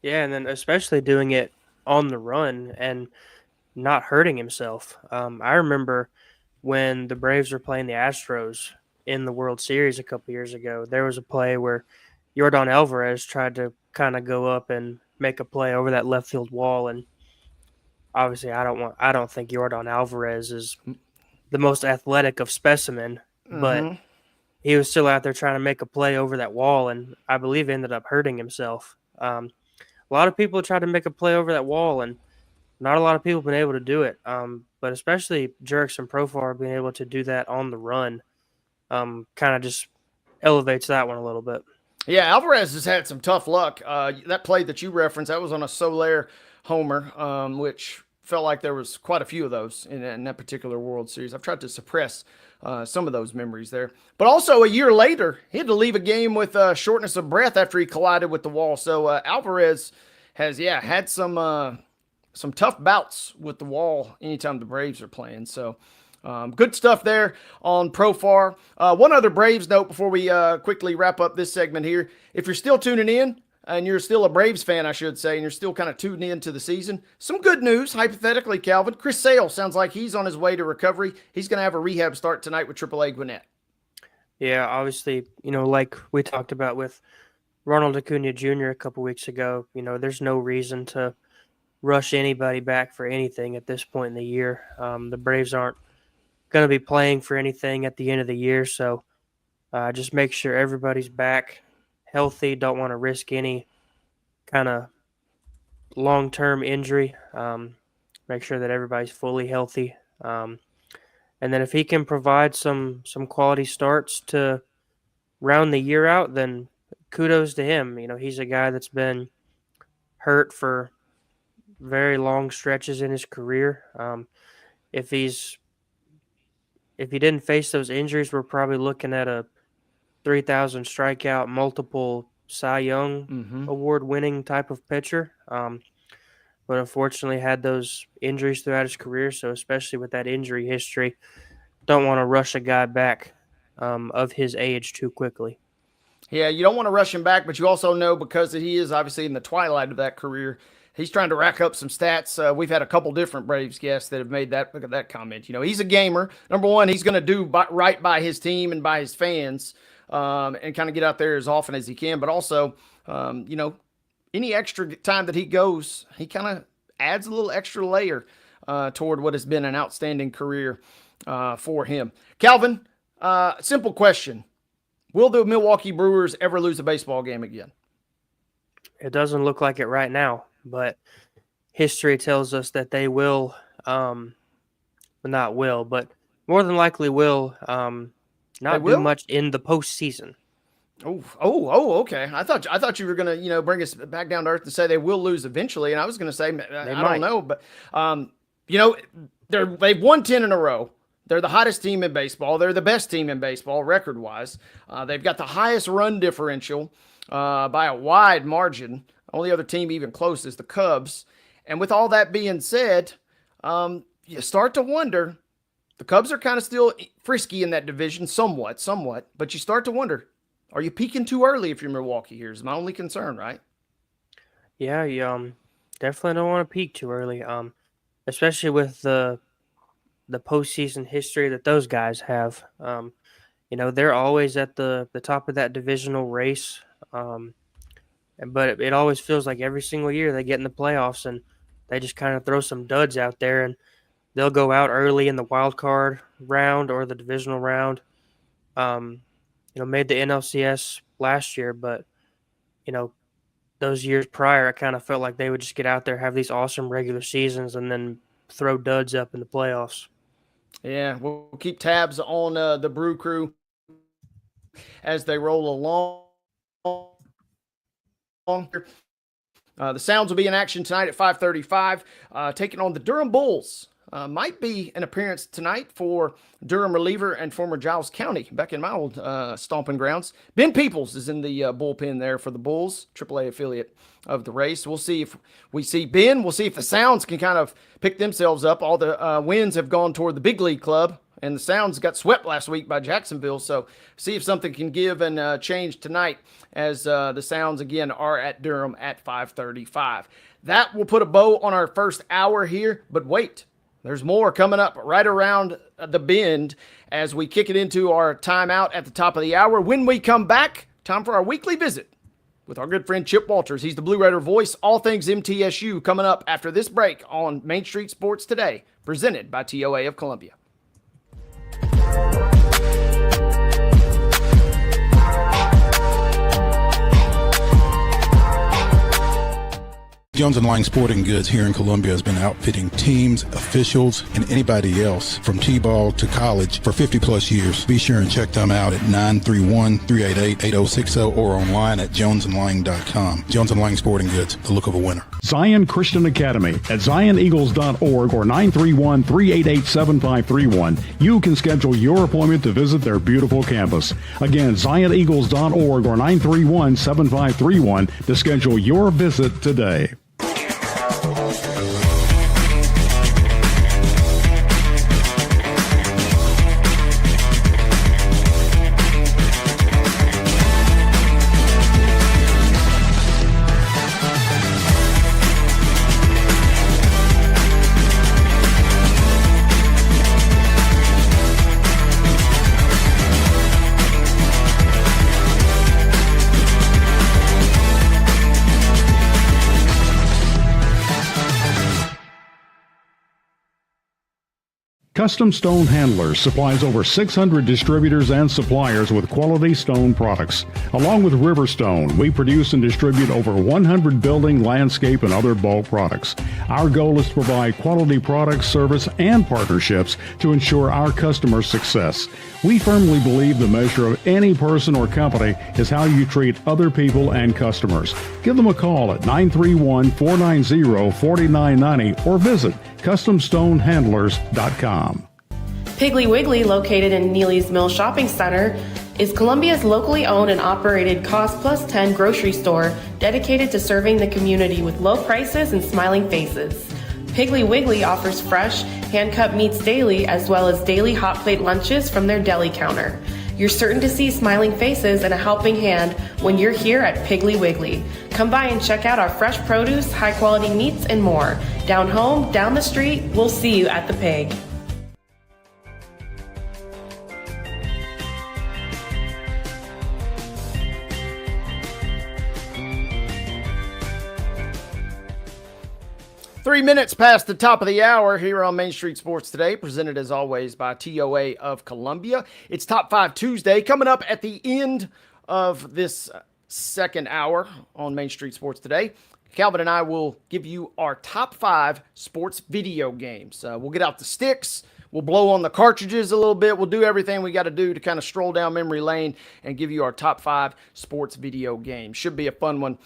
Yeah, and then especially doing it on the run and not hurting himself. I remember when the Braves were playing the Astros in the World Series a couple years ago. There was a play where Yordan Alvarez tried to kind of go up and make a play over that left field wall, and obviously I don't think Yordan Alvarez is the most athletic of specimen, but he was still out there trying to make a play over that wall, and I believe ended up hurting himself. A lot of people tried to make a play over that wall, and not a lot of people have been able to do it. But especially Jerks and Profar being able to do that on the run, kind of just elevates that one a little bit. Yeah, Alvarez has had some tough luck. That play that you referenced, that was on a Soler homer, which felt like there was quite a few of those in that particular World Series. I've tried to suppress some of those memories there. But also a year later, he had to leave a game with shortness of breath after he collided with the wall. So Alvarez has, had some tough bouts with the wall anytime the Braves are playing. So good stuff there on Profar. One other Braves note before we quickly wrap up this segment here. If you're still tuning in, and you're still a Braves fan, I should say, and you're still kind of tuned into the season, some good news, hypothetically, Calvin. Chris Sale sounds like he's on his way to recovery. He's going to have a rehab start tonight with AAA Gwinnett. Yeah, obviously, like we talked about with Ronald Acuna Jr. a couple weeks ago, there's no reason to rush anybody back for anything at this point in the year. The Braves aren't going to be playing for anything at the end of the year, so just make sure everybody's back healthy. Don't want to risk any kind of long-term injury. Make sure that everybody's fully healthy. And then if he can provide some quality starts to round the year out, then kudos to him. He's a guy that's been hurt for very long stretches in his career. If he didn't face those injuries, we're probably looking at a 3,000 strikeout, multiple Cy Young award winning type of pitcher. But unfortunately had those injuries throughout his career. So especially with that injury history, don't want to rush a guy back of his age too quickly. Yeah, you don't want to rush him back, but you also know because he is obviously in the twilight of that career, he's trying to rack up some stats. We've had a couple different Braves guests that have made that comment. He's a gamer. Number one, he's going to do right by his team and by his fans. And kind of get out there as often as he can. But also, any extra time that he goes, he kind of adds a little extra layer toward what has been an outstanding career for him. Calvin, simple question. Will the Milwaukee Brewers ever lose a baseball game again? It doesn't look like it right now, but history tells us that they will, not will, but more than likely will, not do much in the postseason. Okay. I thought you were gonna, bring us back down to earth and say they will lose eventually, and I was gonna say I don't know, but they've won 10 in a row. They're the hottest team in baseball. They're the best team in baseball record wise. They've got the highest run differential by a wide margin. Only other team even close is the Cubs. And with all that being said, you start to wonder. The Cubs are kind of still frisky in that division, somewhat, but you start to wonder, are you peaking too early if you're Milwaukee here? Is my only concern, right? Yeah, you definitely don't want to peak too early, especially with the postseason history that those guys have. They're always at the top of that divisional race, but it always feels like every single year they get in the playoffs and they just kind of throw some duds out there, and they'll go out early in the wild card round or the divisional round. Made the NLCS last year, but those years prior, I kind of felt like they would just get out there, have these awesome regular seasons, and then throw duds up in the playoffs. Yeah, we'll keep tabs on the Brew Crew as they roll along. The Sounds will be in action tonight at 5:35, taking on the Durham Bulls. Might be an appearance tonight for Durham reliever and former Giles County, back in my old stomping grounds. Ben Peoples is in the bullpen there for the Bulls, AAA affiliate of the race. We'll see if we see Ben. We'll see if the Sounds can kind of pick themselves up. All the wins have gone toward the big league club, and the Sounds got swept last week by Jacksonville. So see if something can give and change tonight as the Sounds, again, are at Durham at 5:35. That will put a bow on our first hour here, but wait. There's more coming up right around the bend as we kick it into our timeout at the top of the hour. When we come back, time for our weekly visit with our good friend Chip Walters. He's the Blue Raider voice, all things MTSU, coming up after this break on Main Street Sports Today, presented by TOA of Columbia. Jones & Lang Sporting Goods here in Columbia has been outfitting teams, officials, and anybody else from T-ball to college for 50-plus years. Be sure and check them out at 931-388-8060 or online at jonesandlang.com. Jones & Lang Sporting Goods, the look of a winner. Zion Christian Academy at zioneagles.org or 931-388-7531. You can schedule your appointment to visit their beautiful campus. Again, zioneagles.org or 931-7531 to schedule your visit today. Custom Stone Handlers supplies over 600 distributors and suppliers with quality stone products. Along with Riverstone, we produce and distribute over 100 building, landscape, and other bulk products. Our goal is to provide quality products, service, and partnerships to ensure our customers' success. We firmly believe the measure of any person or company is how you treat other people and customers. Give them a call at 931-490-4990 or visit CustomStoneHandlers.com. Piggly Wiggly, located in Neely's Mill Shopping Center, is Columbia's locally owned and operated Cost Plus 10 grocery store dedicated to serving the community with low prices and smiling faces. Piggly Wiggly offers fresh, hand-cut meats daily as well as daily hot plate lunches from their deli counter. You're certain to see smiling faces and a helping hand when you're here at Piggly Wiggly. Come by and check out our fresh produce, high-quality meats, and more. Down home, down the street, we'll see you at the Pig. Three minutes past the top of the hour here on Main Street Sports Today, presented as always by TOA of Columbia. It's Top 5 Tuesday, coming up at the end of this second hour on Main Street Sports Today. Calvin and I will give you our top 5 sports video games. We'll get out the sticks. We'll blow on the cartridges a little bit. We'll do everything we got to do to kind of stroll down memory lane and give you our top 5 sports video games. Should be a fun one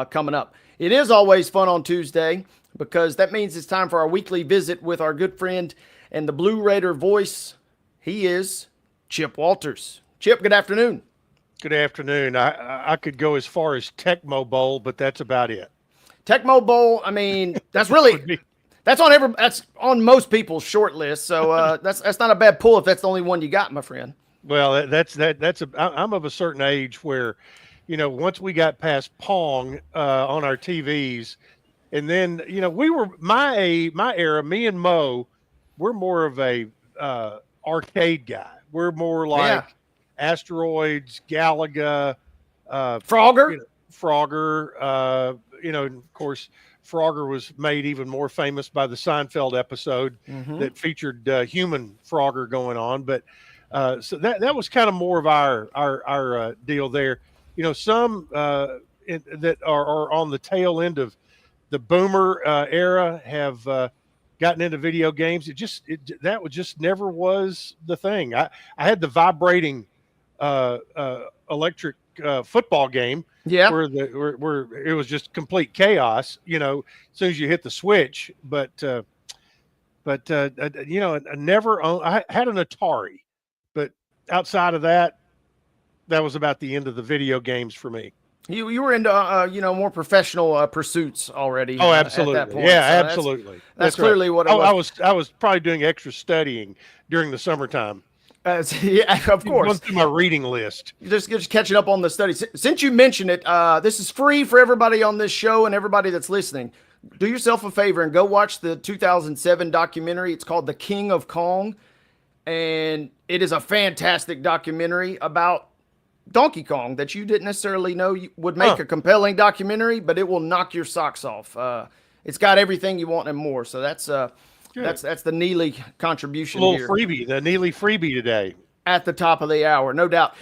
coming up. It is always fun on Tuesday, because that means it's time for our weekly visit with our good friend and the Blue Raider voice. He is Chip Walters. Chip, good afternoon. Good afternoon. I could go as far as Tecmo Bowl, but that's about it. Tecmo Bowl, I mean, that's really that's on most people's short list. So that's not a bad pull if that's the only one you got, my friend. Well, I'm of a certain age where, once we got past Pong on our TVs. And then, we were my era, me and Mo, we're more of a arcade guy. We're more like Asteroids, Galaga, Frogger. Frogger. Of course, Frogger was made even more famous by the Seinfeld episode that featured human Frogger going on. But so that was kind of more of our deal there. Some that are on the tail end of the boomer era have gotten into video games. That just never was the thing. I had the vibrating electric football game where it was just complete chaos, as soon as you hit the switch. But I never owned, I had an Atari, but outside of that, that was about the end of the video games for me. You were into more professional pursuits already. Oh, absolutely. At that point. Yeah, so absolutely. That's clearly what it was. I was probably doing extra studying during the summertime. Yeah, of course. Going through my reading list. Just catching up on the studies. Since you mentioned it, this is free for everybody on this show and everybody that's listening. do yourself a favor and go watch the 2007 documentary. It's called The King of Kong, and it is a fantastic documentary about Donkey Kong that you didn't necessarily know would make a compelling documentary, but it will knock your socks off. It's got everything you want and more. So that's the Neely contribution little here. freebie, the Neely freebie today. At the top of the hour, no doubt.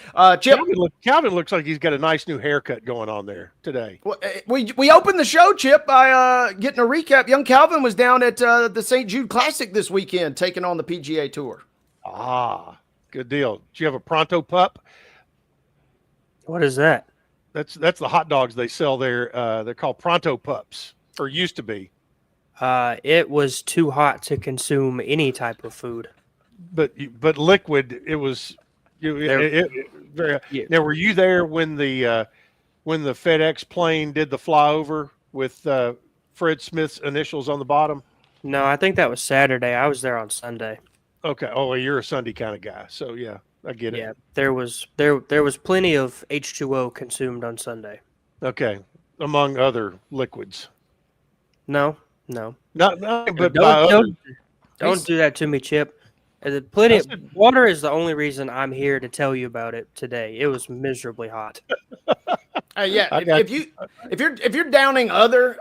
Chip, Calvin looks like he's got a nice new haircut going on there today. We opened the show, Chip, by getting a recap. Young Calvin was down at the St. Jude Classic this weekend, taking on the PGA Tour. Ah, good deal. Do you have a Pronto Pup? What is that? That's the hot dogs they sell there. They're called Pronto Pups, or used to be. It was too hot to consume any type of food. But liquid, it was. Now, were you there when the FedEx plane did the flyover with Fred Smith's initials on the bottom? No, I think that was Saturday. I was there on Sunday. Okay. Oh, well, you're a Sunday kind of guy, so yeah, I get it. Yeah, there was plenty of H2O consumed on Sunday. Okay, among other liquids. No. But don't do that to me, Chip. Plenty. Water is the only reason I'm here to tell you about it today. It was miserably hot. If you're downing other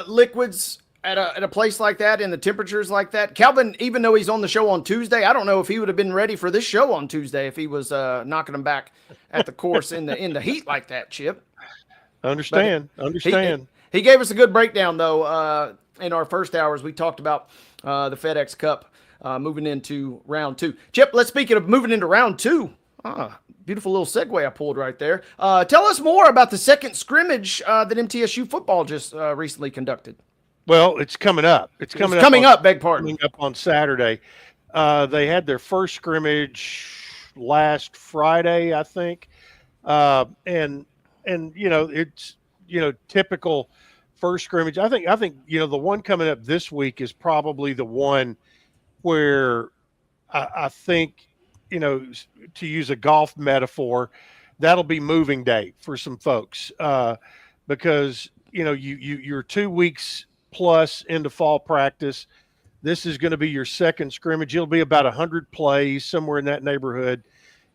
liquids at a place like that in the temperatures like that, Calvin, even though he's on the show on Tuesday, I don't know if he would have been ready for this show on Tuesday if he was knocking them back at the course in the heat like that, Chip. Understand. He gave us a good breakdown though. In our first hours, we talked about the FedEx Cup moving into round 2. Chip, let's speak of moving into round 2. Beautiful little segue I pulled right there. Tell us more about the second scrimmage that MTSU football just recently conducted. Well, it's coming up. It's coming up. Beg pardon. Coming up on Saturday. They had their first scrimmage last Friday, I think, and it's typical first scrimmage. I think the one coming up this week is probably the one where I think, to use a golf metaphor, that'll be moving day for some folks because, you're 2 weeks plus into fall practice. This is going to be your second scrimmage. It'll be about 100 plays, somewhere in that neighborhood.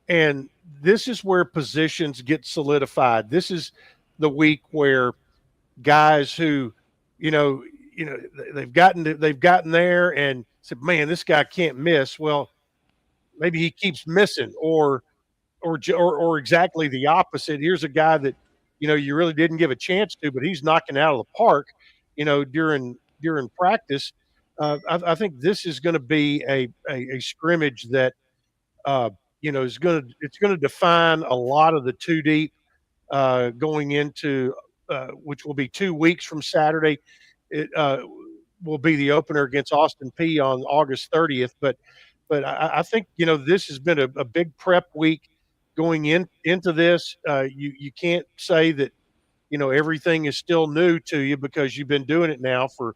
And this is where positions get solidified. This is the week where guys who, they've gotten there and said, man, this guy can't miss. Well, maybe he keeps missing, or exactly the opposite. Here's a guy that, you really didn't give a chance to, but he's knocking out of the park, during practice. I think this is going to be a scrimmage that, it's going to define a lot of the two deep going into, which will be 2 weeks from Saturday. It will be the opener against Austin Peay on August 30th. But I think, this has been a big prep week going into this. You can't say that, everything is still new to you because you've been doing it now for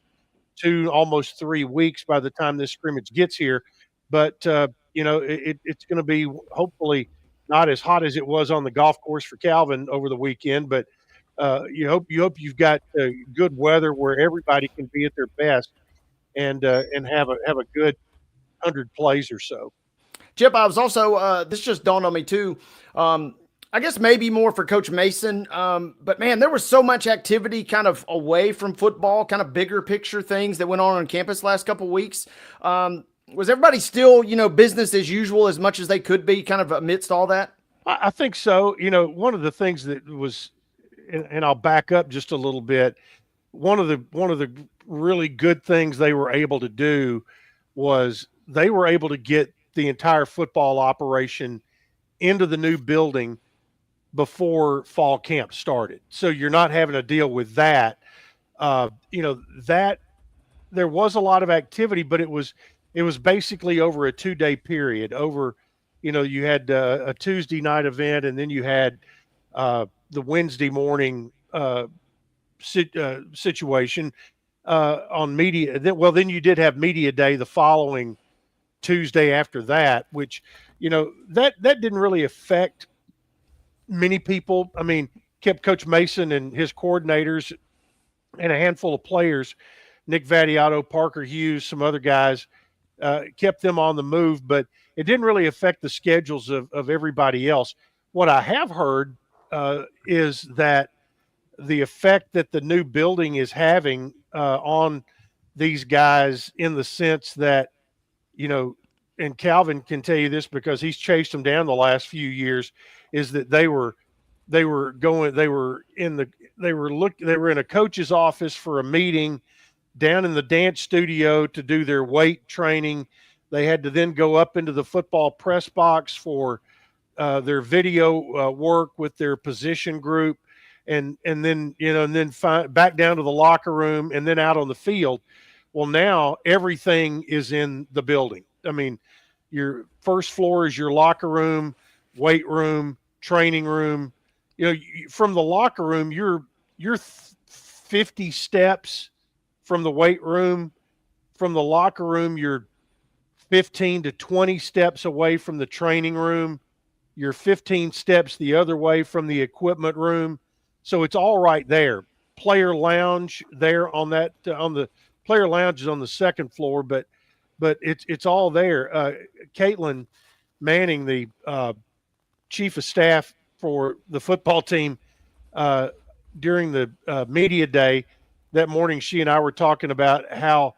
almost 3 weeks by the time this scrimmage gets here. But, it's going to be hopefully not as hot as it was on the golf course for Calvin over the weekend, but you hope you've got good weather where everybody can be at their best and have a good 100 plays or so. Chip, I was also this just dawned on me too. I guess maybe more for Coach Mason, but man, there was so much activity kind of away from football, kind of bigger picture things that went on campus last couple of weeks. Was everybody still, business as usual as much as they could be, kind of amidst all that? I think so. One of the things that was, and I'll back up just a little bit. One of the really good things they were able to do was they were able to get the entire football operation into the new building before fall camp started. So you're not having to deal with that. That there was a lot of activity, but it was basically over a 2-day period. You had a Tuesday night event, and then you had the Wednesday morning situation on media. Then you did have media day the following Tuesday after that, which, that didn't really affect many people. I mean, kept Coach Mason and his coordinators and a handful of players, Nick Vattiato, Parker Hughes, some other guys, kept them on the move, but it didn't really affect the schedules of everybody else. What I have heard is that the effect that the new building is having on these guys, in the sense that, and Calvin can tell you this because he's chased them down the last few years, is that they were in a coach's office for a meeting down in the dance studio to do their weight training. They had to then go up into the football press box for their video work with their position group, and then back down to the locker room and then out on the field. Well, now everything is in the building. I mean, your first floor is your locker room, weight room, training room. From the locker room, you're 50 steps from the weight room. From the locker room, you're 15 to 20 steps away from the training room. You're 15 steps the other way from the equipment room. So it's all right there. Player lounge there on the player lounge is on the second floor, but it's all there. Caitlin Manning, the chief of staff for the football team, during the media day that morning, she and I were talking about how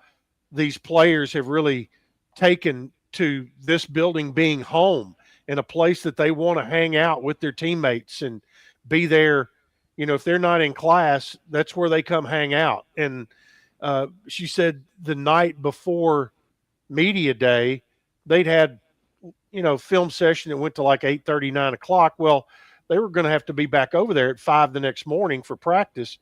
these players have really taken to this building being home and a place that they want to hang out with their teammates and be there. If they're not in class, that's where they come hang out. And she said the night before media day, they'd had, film session that went to like 8:30, 9 o'clock. Well, they were going to have to be back over there at 5 the next morning for practice.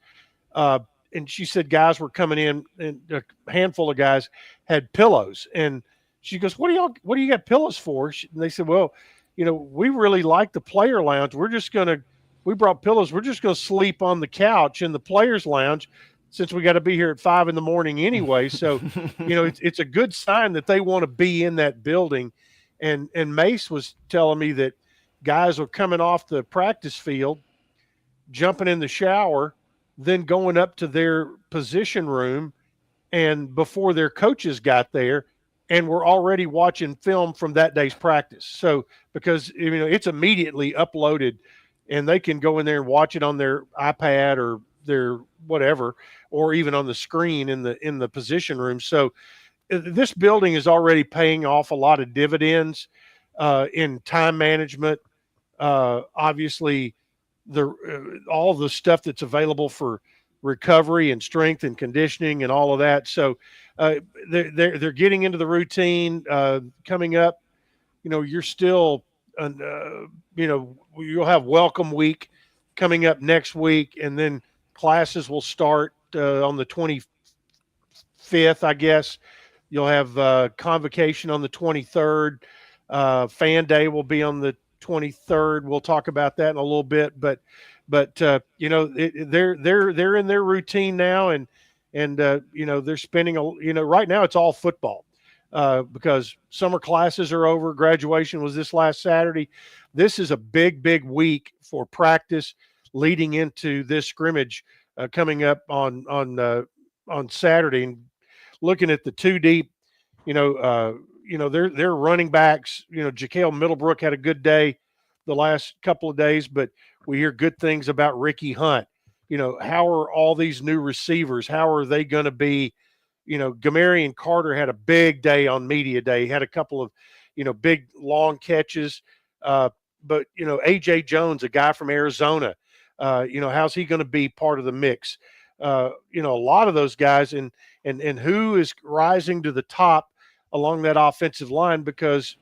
And she said guys were coming in, and a handful of guys had pillows. And she goes, what do you got pillows for? And they said, well, we really like the player lounge. We brought pillows. We're just going to sleep on the couch in the players lounge since we got to be here at 5 in the morning anyway. So, it's a good sign that they want to be in that building. And Mace was telling me that guys are coming off the practice field, jumping in the shower, then going up to their position room, and before their coaches got there, and we're already watching film from that day's practice. So because it's immediately uploaded, and they can go in there and watch it on their iPad or their whatever, or even on the screen in the position room. So this building is already paying off a lot of dividends in time management. Obviously, all the stuff that's available for recovery and strength and conditioning and all of that. So they're getting into the routine. Coming up, you're still, you'll have welcome week coming up next week, and then classes will start on the 25th, I guess. You'll have convocation on the 23rd. Fan day will be on the 23rd. We'll talk about that in a little bit, but they're in their routine now, and they're spending right now it's all football because summer classes are over. Graduation was this last Saturday. This is a big week for practice leading into this scrimmage coming up on Saturday. And looking at the two deep, their running backs, Jaquel Middlebrook had a good day the last couple of days, but we hear good things about Ricky Hunt. How are all these new receivers? How are they going to be? Gamarion Carter had a big day on media day. He had a couple of, big long catches. But AJ Jones, a guy from Arizona, how's he going to be part of the mix? A lot of those guys, and who is rising to the top along that offensive line, because,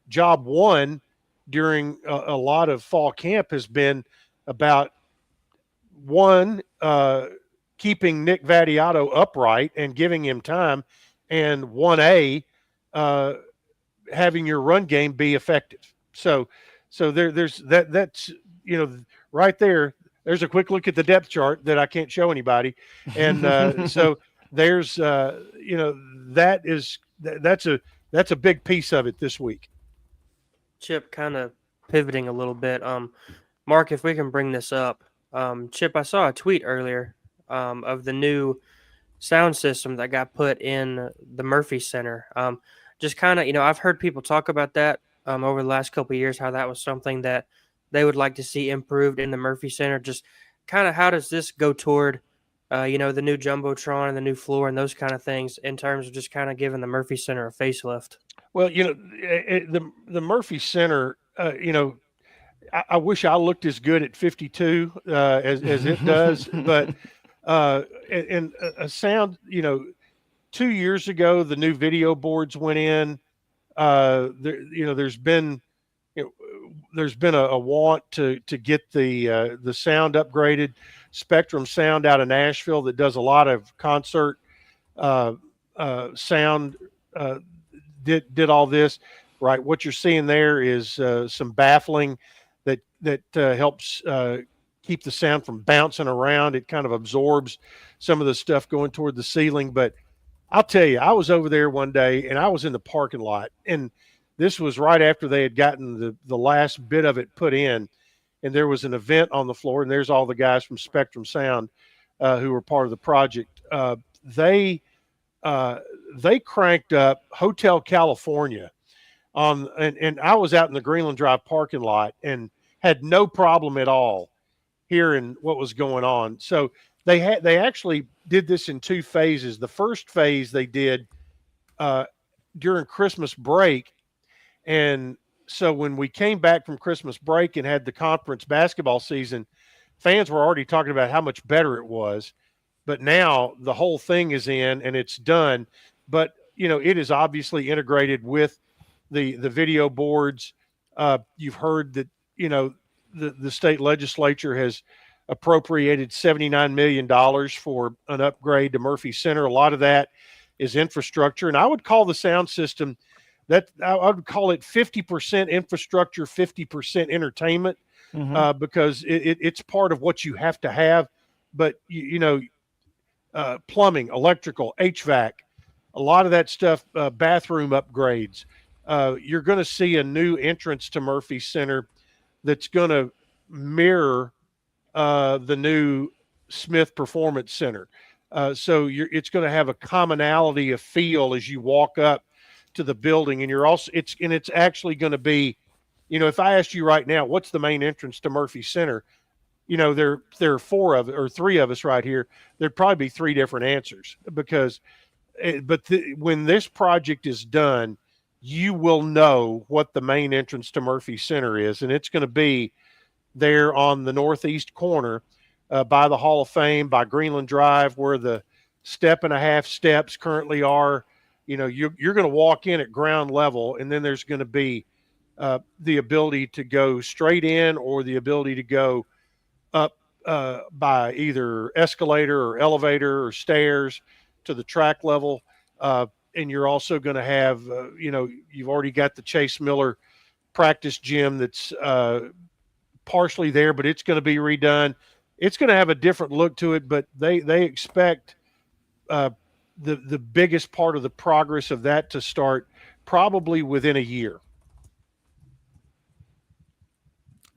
job one during a lot of fall camp has been about keeping Nick Vattiato upright and giving him time, and 1A, having your run game be effective. So there's that's right there. There's a quick look at the depth chart that I can't show anybody, and so there's that's a big piece of it this week. Chip, kind of pivoting a little bit. Mark, if we can bring this up. Chip, I saw a tweet earlier of the new sound system that got put in the Murphy Center. Just kind of, I've heard people talk about that over the last couple of years, how that was something that they would like to see improved in the Murphy Center. Just kind of how does this go toward, the new Jumbotron and the new floor and those kind of things in terms of just kind of giving the Murphy Center a facelift? Well, the Murphy Center, I wish I looked as good at 52 as it does, but and a sound, 2 years ago the new video boards went in. There's been a want to get the sound upgraded. Spectrum Sound out of Nashville that does a lot of concert sound did all this. Right, what you're seeing there is some baffling that helps keep the sound from bouncing around. It kind of absorbs some of the stuff going toward the ceiling. But I'll tell you, I was over there one day and I was in the parking lot, and this was right after they had gotten the last bit of it put in, and there was an event on the floor, and there's all the guys from Spectrum Sound who were part of the project. They cranked up Hotel California and I was out in the Greenland Drive parking lot and had no problem at all hearing what was going on. So they actually did this in two phases. The first phase they did during Christmas break, and so when we came back from Christmas break and had the conference basketball season, fans were already talking about how much better it was. But now the whole thing is in and it's done. But it is obviously integrated with the video boards. You've heard that the state legislature has appropriated $79 million for an upgrade to Murphy Center. A lot of that is infrastructure, and I would call the sound system I would call it 50% infrastructure, 50% entertainment, because it's part of what you have to have. But plumbing, electrical, HVAC, a lot of that stuff, bathroom upgrades. You're going to see a new entrance to Murphy Center that's going to mirror the new Smith Performance Center. So it's going to have a commonality of feel as you walk up to the building, and it's actually going to be, if I asked you right now, what's the main entrance to Murphy Center? There are three of us right here. There'd probably be three different answers because, when this project is done, you will know what the main entrance to Murphy Center is, and it's going to be there on the northeast corner by the Hall of Fame, by Greenland Drive, where the 1.5 steps currently are. You're going to walk in at ground level, and then there's going to be the ability to go straight in or the ability to go up by either escalator or elevator or stairs to the track level. And you're also going to have, you've already got the Chase Miller practice gym that's partially there, but it's going to be redone. It's going to have a different look to it, but they expect the biggest part of the progress of that to start probably within a year.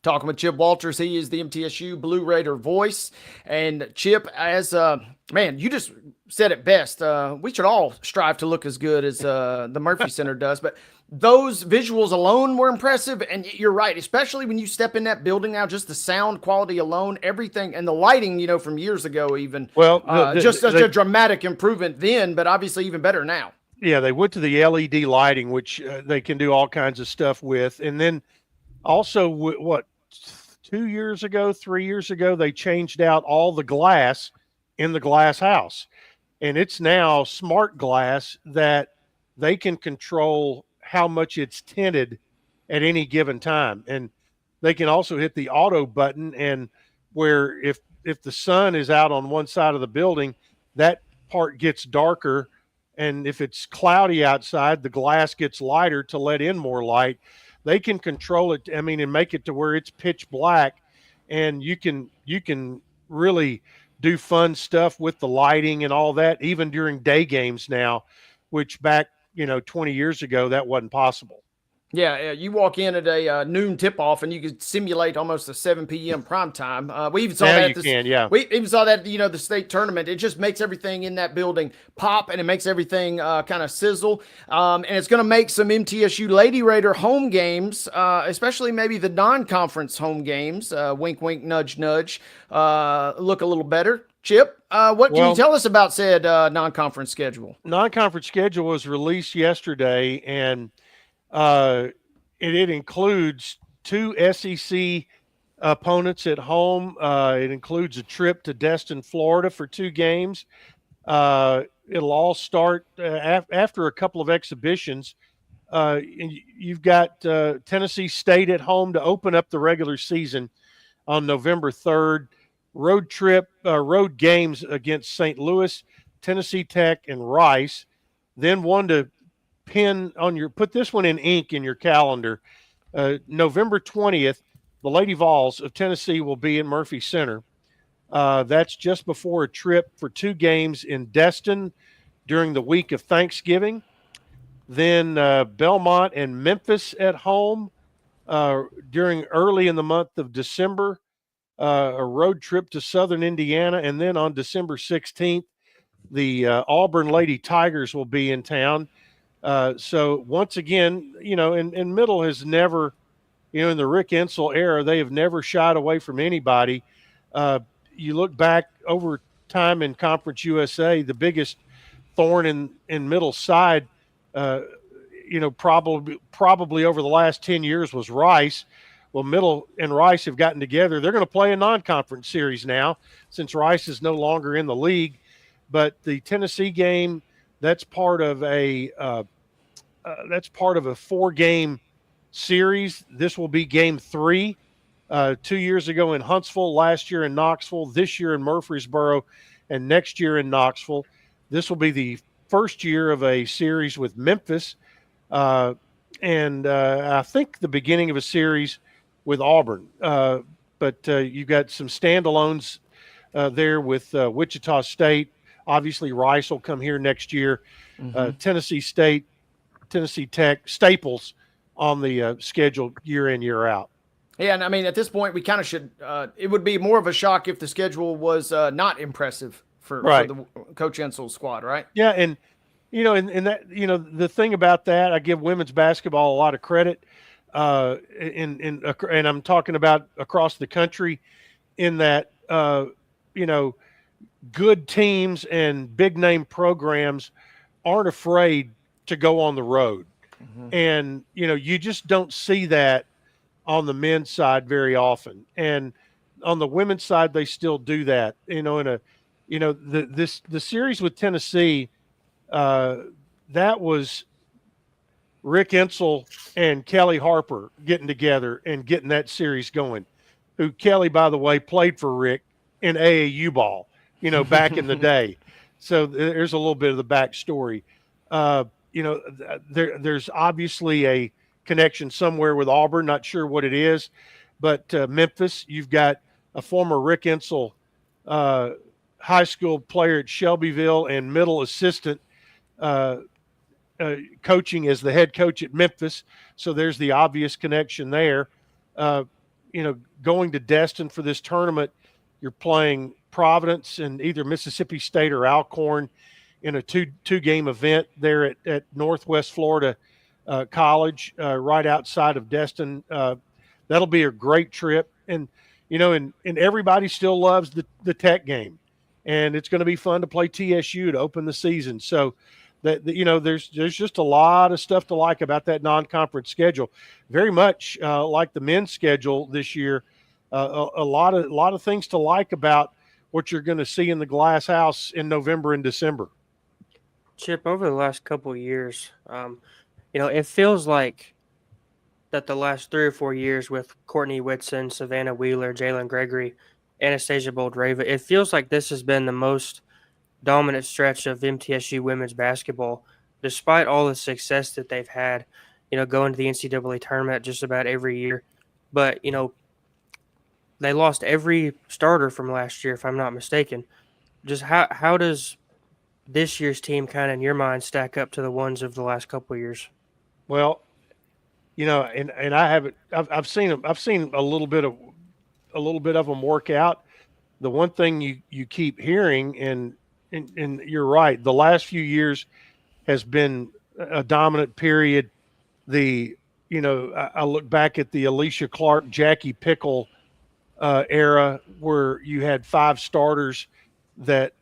Talking with Chip Walters, he is the MTSU Blue Raider voice. And Chip, as man, you just said it best. We should all strive to look as good as the Murphy Center does. But those visuals alone were impressive. And you're right, especially when you step in that building now, just the sound quality alone, everything, and the lighting, from years ago even. Well, just such a dramatic improvement then, but obviously even better now. Yeah, they went to the LED lighting, which they can do all kinds of stuff with. And then also, 3 years ago, they changed out all the glass in the glass house. And it's now smart glass that they can control how much it's tinted at any given time. And they can also hit the auto button, and where if the sun is out on one side of the building, that part gets darker. And if it's cloudy outside, the glass gets lighter to let in more light. They can control it, and make it to where it's pitch black, and you can really do fun stuff with the lighting and all that, even during day games now, which back, 20 years ago, that wasn't possible. Yeah, you walk in at a noon tip-off, and you could simulate almost a 7 p.m. prime time. We even saw Now that. you can, yeah. We even saw that, the state tournament. It just makes everything in that building pop, and it makes everything kind of sizzle. And it's going to make some MTSU Lady Raider home games, especially maybe the non-conference home games, wink, wink, nudge, nudge, look a little better. Chip, what can you tell us about said non-conference schedule? Non-conference schedule was released yesterday, and it includes 2 SEC opponents at home. It includes a trip to Destin, Florida for 2 games. It'll all start after a couple of exhibitions. You've got Tennessee State at home to open up the regular season on November 3rd. Road games against St. Louis, Tennessee Tech, and Rice. Then one to put this one in ink in your calendar. November 20th, the Lady Vols of Tennessee will be in Murphy Center. That's just before a trip for 2 games in Destin during the week of Thanksgiving. Then Belmont and Memphis at home during early in the month of December. A road trip to Southern Indiana, and then on December 16th, the Auburn Lady Tigers will be in town. So once again, and Middle has never, in the Rick Insell era, they have never shied away from anybody. You look back over time in Conference USA, the biggest thorn in Middle's side, probably over the last 10 years was Rice. Well, Middle and Rice have gotten together. They're going to play a non-conference series now since Rice is no longer in the league. But the Tennessee game, that's part of a 4-game series. This will be game 3. 2 years ago in Huntsville, last year in Knoxville, this year in Murfreesboro, and next year in Knoxville. This will be the first year of a series with Memphis, and I think the beginning of a series with Auburn. But you've got some standalones there with Wichita State. Obviously, Rice will come here next year. Tennessee State, Tennessee Tech, staples on the schedule year in, year out. Yeah, and I mean, at this point, we kind of should it would be more of a shock if the schedule was not impressive for the Coach Insell's squad, right? Yeah, and and that the thing about that, I give women's basketball a lot of credit. And I'm talking about across the country, in that good teams and big name programs aren't afraid to go on the road. And you just don't see that on the men's side very often, and on the women's side they still do that. The series with Tennessee, that was Rick Insell and Kelly Harper getting together and getting that series going, who Kelly, by the way, played for Rick in AAU ball, back in the day. So there's a little bit of the backstory. There's obviously a connection somewhere with Auburn, not sure what it is, but Memphis, you've got a former Rick Insell high school player at Shelbyville and middle assistant coaching as the head coach at Memphis. So there's the obvious connection there. Going to Destin for this tournament, you're playing Providence and either Mississippi State or Alcorn in a two-game event there at Northwest Florida College, right outside of Destin. That'll be a great trip. And everybody still loves the Tech game, and it's going to be fun to play TSU to open the season. So there's just a lot of stuff to like about that non-conference schedule. Very much like the men's schedule this year. A lot of things to like about what you're going to see in the Glass House in November and December. Chip, over the last couple of years, it feels like that the last 3 or 4 years with Courtney Whitson, Savannah Wheeler, Jalen Gregory, Anastasia Boldrava, it feels like this has been the most dominant stretch of MTSU women's basketball, despite all the success that they've had, going to the NCAA tournament just about every year. But, they lost every starter from last year, if I'm not mistaken. Just how does this year's team kind of, in your mind, stack up to the ones of the last couple of years? Well, and I haven't. I've seen them. I've seen a little bit of them work out. The one thing you keep hearing, and you're right. The last few years has been a dominant period. I look back at the Alicia Clark, Jackie Pickle era, where you had 5 starters that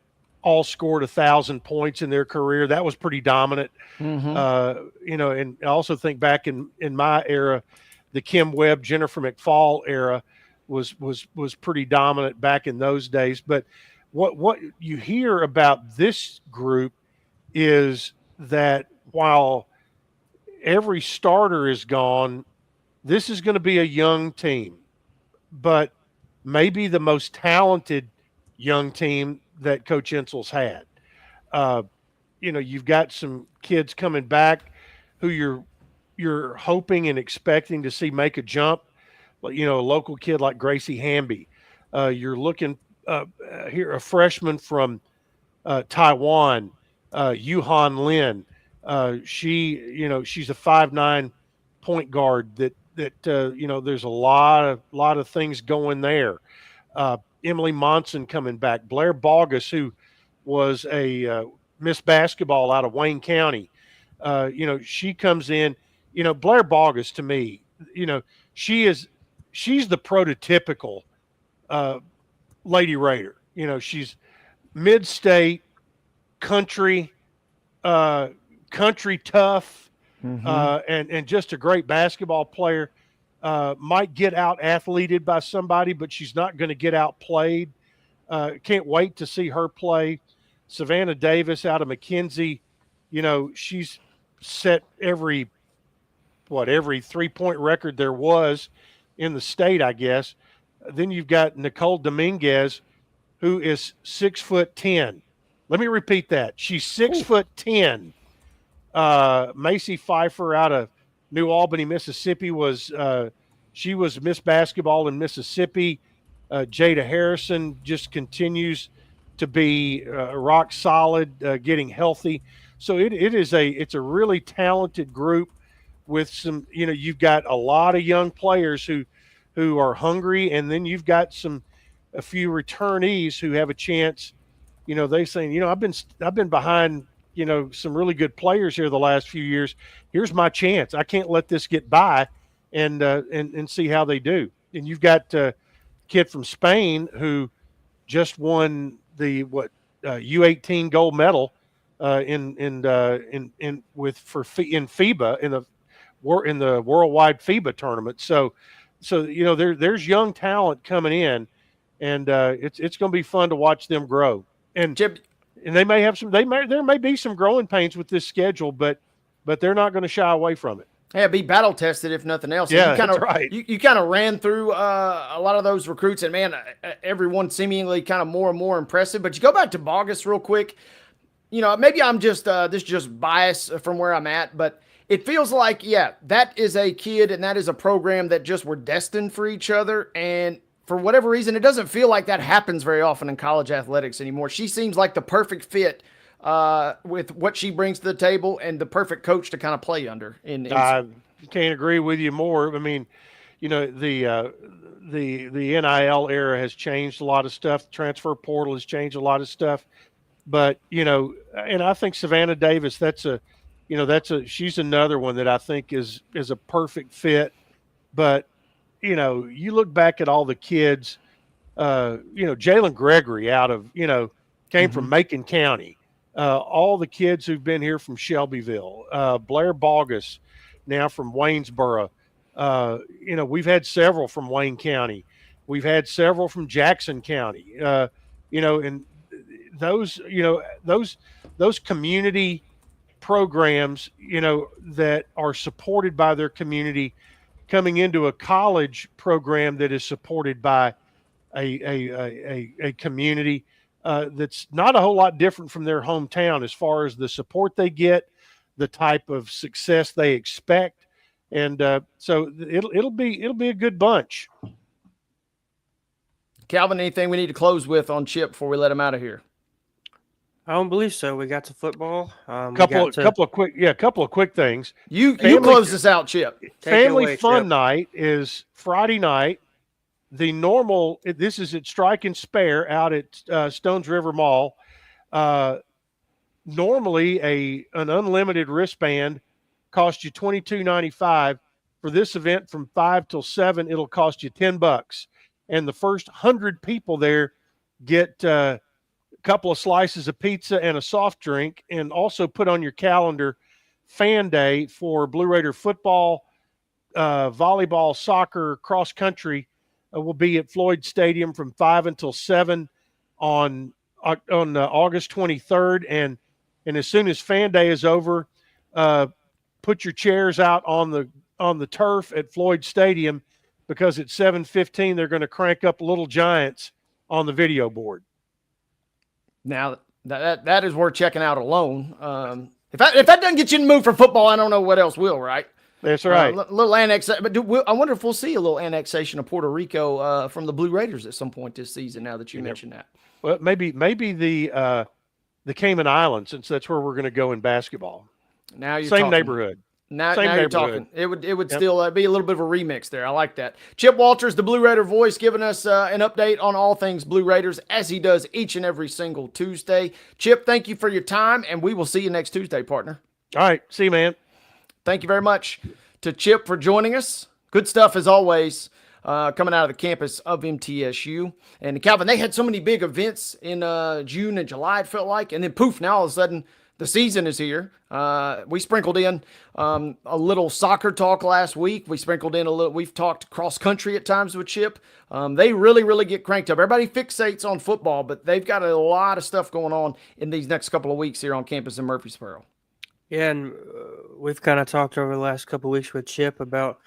all scored 1,000 points in their career. That was pretty dominant. And I also think back in my era, the Kim Webb, Jennifer McFall era was pretty dominant back in those days. But what you hear about this group is that while every starter is gone, this is going to be a young team, but maybe the most talented young team that Coach Insel's had. You've got some kids coming back who you're hoping and expecting to see make a jump. A local kid like Gracie Hamby. You're looking here, a freshman from Taiwan, Yuhan Lin. She's a 5'9" point guard that there's a lot of things going there. Emily Monson coming back, Blair Bogus, who was a Miss Basketball out of Wayne County. She comes in. Blair Bogus, to me, she's the prototypical Lady Raider. She's mid-state, country tough, and just a great basketball player. Might get out-athleted by somebody, but she's not going to get outplayed. Can't wait to see her play. Savannah Davis out of McKenzie, she's set every 3-point record there was in the state, I guess. Then you've got Nicole Dominguez, who is 6'10". Let me repeat that. She's 6'10". Macy Pfeiffer out of New Albany, Mississippi she was Miss Basketball in Mississippi. Jada Harrison just continues to be rock solid, getting healthy. So it's a really talented group with some, you've got a lot of young players who are hungry, and then you've got a few returnees who have a chance. They saying, I've been behind, some really good players here the last few years. Here's my chance. I can't let this get by, and see how they do. And you've got a kid from Spain who just won the U18 gold medal in FIBA in the worldwide FIBA tournament. So there's young talent coming in, and it's going to be fun to watch them grow. And they may have there may be some growing pains with this schedule, but they're not going to shy away from it. Yeah, be battle tested if nothing else. Yeah, that's right. You kind of ran through a lot of those recruits, and man, everyone seemingly kind of more and more impressive. But you go back to Bogus real quick. Maybe I'm just bias from where I'm at, but it feels like, that is a kid and that is a program that just were destined for each other. And for whatever reason, it doesn't feel like that happens very often in college athletics anymore. She seems like the perfect fit with what she brings to the table and the perfect coach to kind of play under. I can't agree with you more. I mean, the NIL era has changed a lot of stuff. The transfer portal has changed a lot of stuff. But, and I think Savannah Davis, she's another one that I think is a perfect fit. But, you look back at all the kids, Jalen Gregory out of, came from Macon County. All the kids who've been here from Shelbyville, Blair Bogus, now from Waynesboro. We've had several from Wayne County. We've had several from Jackson County. And those community programs, that are supported by their community, coming into a college program that is supported by a community that's not a whole lot different from their hometown as far as the support they get, the type of success they expect, and so it'll be a good bunch. Calvin, anything we need to close with on Chip before we let him out of here? I don't believe so. We got to football. Couple of quick things. You close this out, Chip. Family fun night is Friday night. The normal, this is at Strike and Spare out at Stones River Mall. Normally, an unlimited wristband costs you $22.95. For this event from 5 till 7, it'll cost you $10. And the first 100 people there get a couple of slices of pizza and a soft drink. And also put on your calendar Fan Day for Blue Raider football, volleyball, soccer, cross country. Will be at Floyd Stadium from 5 until 7 on August 23rd. And as soon as Fan Day is over, put your chairs out on the turf at Floyd Stadium, because at 7:15 they're going to crank up Little Giants on the video board. Now that is worth checking out alone. If that doesn't get you in the mood for football, I don't know what else will, right? That's right. Little annexation, but I wonder if we'll see a little annexation of Puerto Rico from the Blue Raiders at some point this season. Now that you mentioned that, well, maybe the Cayman Islands, since that's where we're going to go in basketball. Now you're same talking. Neighborhood. Now you're talking. It would still be a little bit of a remix there. I like that. Chip Walters, the Blue Raider voice, giving us an update on all things Blue Raiders, as he does each and every single Tuesday. Chip, thank you for your time, and we will see you next Tuesday, partner. All right. See you, man. Thank you very much to Chip for joining us. Good stuff as always, coming out of the campus of MTSU. And Calvin, they had so many big events in June and July, it felt like. And then poof, now all of a sudden the season is here. We sprinkled in a little soccer talk last week. We sprinkled in we've talked cross country at times with Chip. They really, really get cranked up. Everybody fixates on football, but they've got a lot of stuff going on in these next couple of weeks here on campus in Murfreesboro. Yeah, and we've kind of talked over the last couple of weeks with Chip about,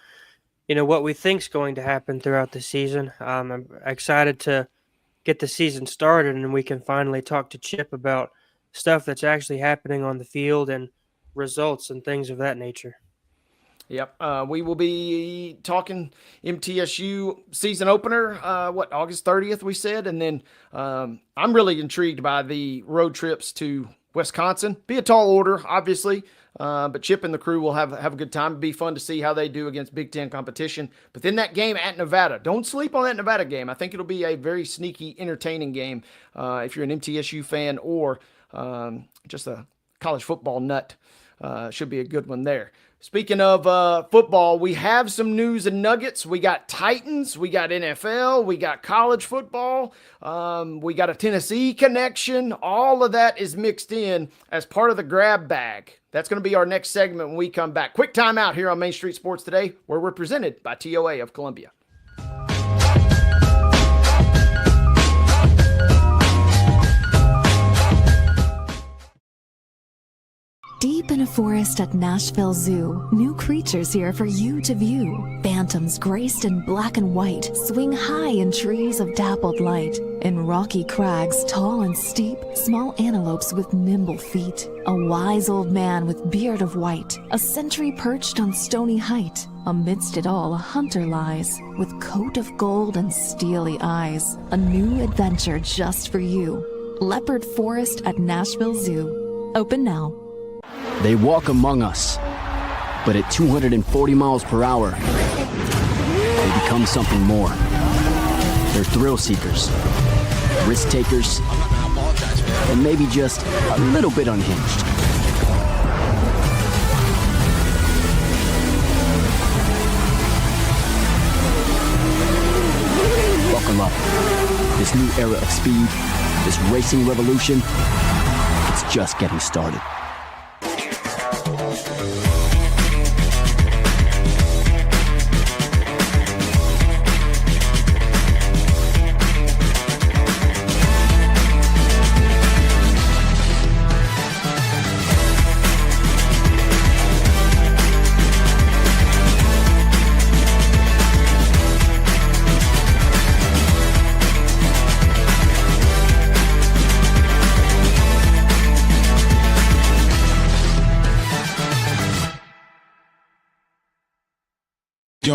what we think's going to happen throughout the season. I'm excited to get the season started, and we can finally talk to Chip about stuff that's actually happening on the field and results and things of that nature. Yep. We will be talking MTSU season opener, August 30th, we said. And then I'm really intrigued by the road trips to Wisconsin. Be a tall order, obviously, but Chip and the crew will have a good time. It'd be fun to see how they do against Big Ten competition. But then that game at Nevada, don't sleep on that Nevada game. I think it'll be a very sneaky, entertaining game if you're an MTSU fan or just a college football nut. Should be a good one there. Speaking of football, we have some news and nuggets. We got Titans, we got NFL, we got college football, we got a Tennessee connection. All of that is mixed in as part of the grab bag. That's going to be our next segment when we come back. Quick time out here on Main Street Sports Today, where we're presented by TOA of Columbia. Deep in a forest at Nashville Zoo, new creatures here for you to view. Phantoms graced in black and white swing high in trees of dappled light. In rocky crags, tall and steep, small antelopes with nimble feet. A wise old man with beard of white, a sentry perched on stony height. Amidst it all, a hunter lies, with coat of gold and steely eyes. A new adventure just for you. Leopard Forest at Nashville Zoo. Open now. They walk among us, but at 240 miles per hour, they become something more. They're thrill seekers, risk takers, and maybe just a little bit unhinged. Buckle up. This new era of speed, this racing revolution, it's just getting started.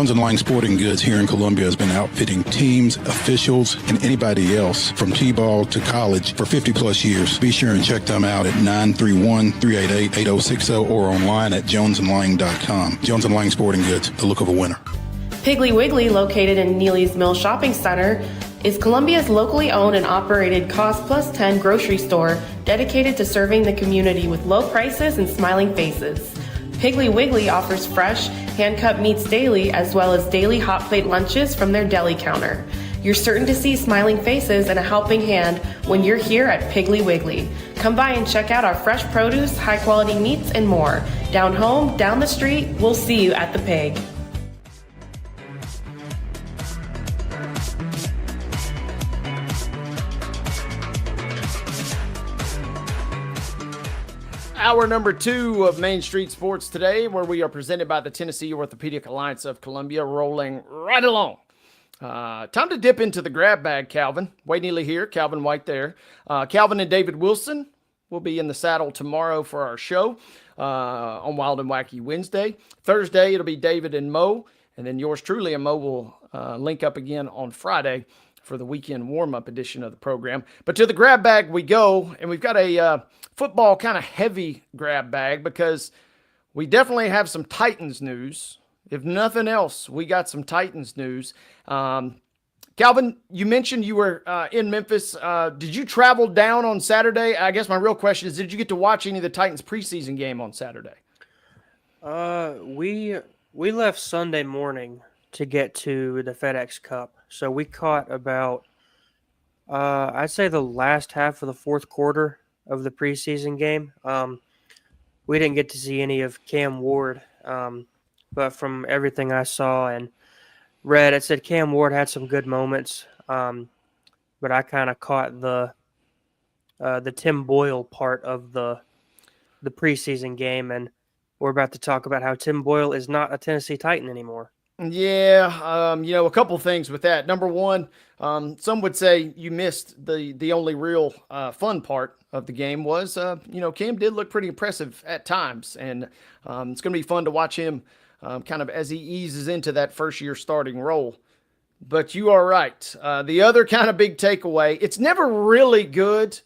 Jones & Lang Sporting Goods here in Columbia has been outfitting teams, officials, and anybody else from T-ball to college for 50-plus years. Be sure and check them out at 931-388-8060 or online at jonesandlang.com. Jones & Lang Sporting Goods, the look of a winner. Piggly Wiggly, located in Neely's Mill Shopping Center, is Columbia's locally owned and operated Cost Plus 10 grocery store dedicated to serving the community with low prices and smiling faces. Piggly Wiggly offers fresh, hand-cut meats daily, as well as daily hot plate lunches from their deli counter. You're certain to see smiling faces and a helping hand when you're here at Piggly Wiggly. Come by and check out our fresh produce, high-quality meats, and more. Down home, down the street, we'll see you at the Pig. Hour number 2 of Main Street Sports today, where we are presented by the Tennessee Orthopedic Alliance of Columbia, rolling right along. Time to dip into the grab bag, Calvin. Wade Neely here, Calvin White there. Calvin and David Wilson will be in the saddle tomorrow for our show on Wild and Wacky Wednesday. Thursday, it'll be David and Mo, and then yours truly and Mo will link up again on Friday for the weekend warm-up edition of the program. But to the grab bag we go, and we've got a football kind of heavy grab bag because we definitely have some Titans news. If nothing else, we got some Titans news. Calvin, you mentioned you were in Memphis. Did you travel down on Saturday? I guess my real question is, did you get to watch any of the Titans preseason game on Saturday? We left Sunday morning to get to the FedEx Cup. So we caught about, I'd say the last half of the fourth quarter of the preseason game. We didn't get to see any of Cam Ward, but from everything I saw and read, it said Cam Ward had some good moments, but I kind of caught the Tim Boyle part of the preseason game, and we're about to talk about how Tim Boyle is not a Tennessee Titan anymore. Yeah, a couple things with that. Number one, some would say you missed the only real fun part of the game was, Cam did look pretty impressive at times, and it's going to be fun to watch him kind of as he eases into that first-year starting role. But you are right. The other kind of big takeaway, it's never really good,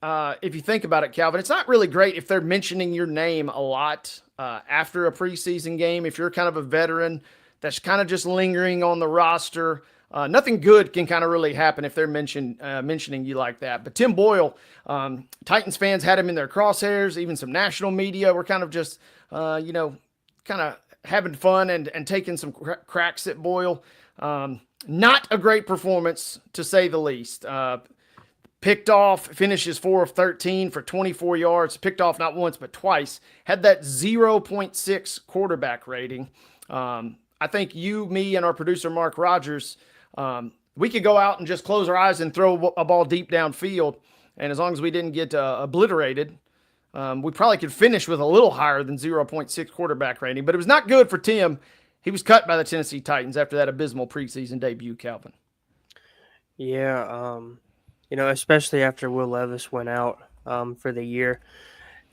if you think about it, Calvin. It's not really great if they're mentioning your name a lot after a preseason game. If you're kind of a veteran that's kind of just lingering on the roster, nothing good can kind of really happen if they're mentioning you like that. But Tim Boyle, Titans fans had him in their crosshairs. Even some national media were kind of just, kind of having fun and taking some cracks at Boyle. Not a great performance, to say the least. Picked off, finishes 4 of 13 for 24 yards. Picked off not once but twice. Had that 0.6 quarterback rating. I think you, me, and our producer, Mark Rogers, we could go out and just close our eyes and throw a ball deep downfield. And as long as we didn't get obliterated, we probably could finish with a little higher than 0.6 quarterback rating. But it was not good for Tim. He was cut by the Tennessee Titans after that abysmal preseason debut, Calvin. Yeah, especially after Will Levis went out for the year.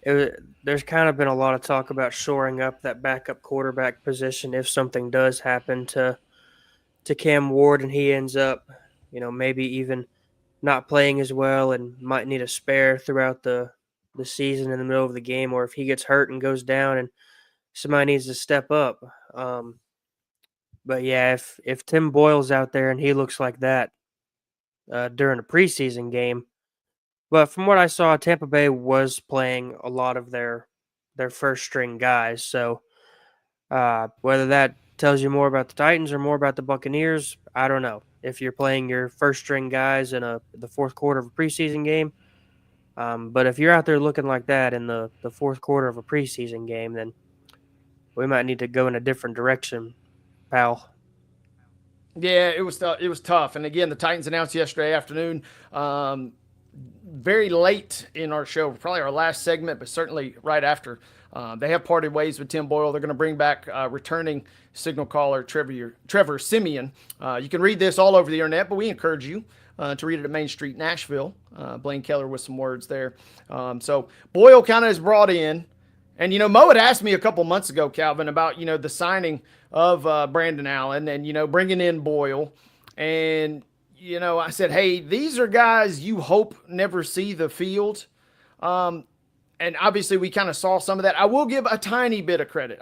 There's kind of been a lot of talk about shoring up that backup quarterback position if something does happen to Cam Ward and he ends up, maybe even not playing as well and might need a spare throughout the season in the middle of the game, or if he gets hurt and goes down and somebody needs to step up. But yeah, if Tim Boyle's out there and he looks like that during a preseason game. But from what I saw, Tampa Bay was playing a lot of their first string guys. So whether that tells you more about the Titans or more about the Buccaneers, I don't know. If you're playing your first string guys in the fourth quarter of a preseason game, but if you're out there looking like that in the fourth quarter of a preseason game, then we might need to go in a different direction, pal. Yeah, it was tough. And again, the Titans announced yesterday afternoon, very late in our show, probably our last segment, but certainly right after. They have parted ways with Tim Boyle. They're going to bring back returning signal caller Trevor Simeon. You can read this all over the internet, but we encourage you to read it at Main Street Nashville. Blaine Keller with some words there. So Boyle kind of is brought in. And, Mo had asked me a couple months ago, Calvin, about, the signing of Brandon Allen and, bringing in Boyle. And, I said, hey, these are guys you hope never see the field. And obviously we kind of saw some of that. I will give a tiny bit of credit.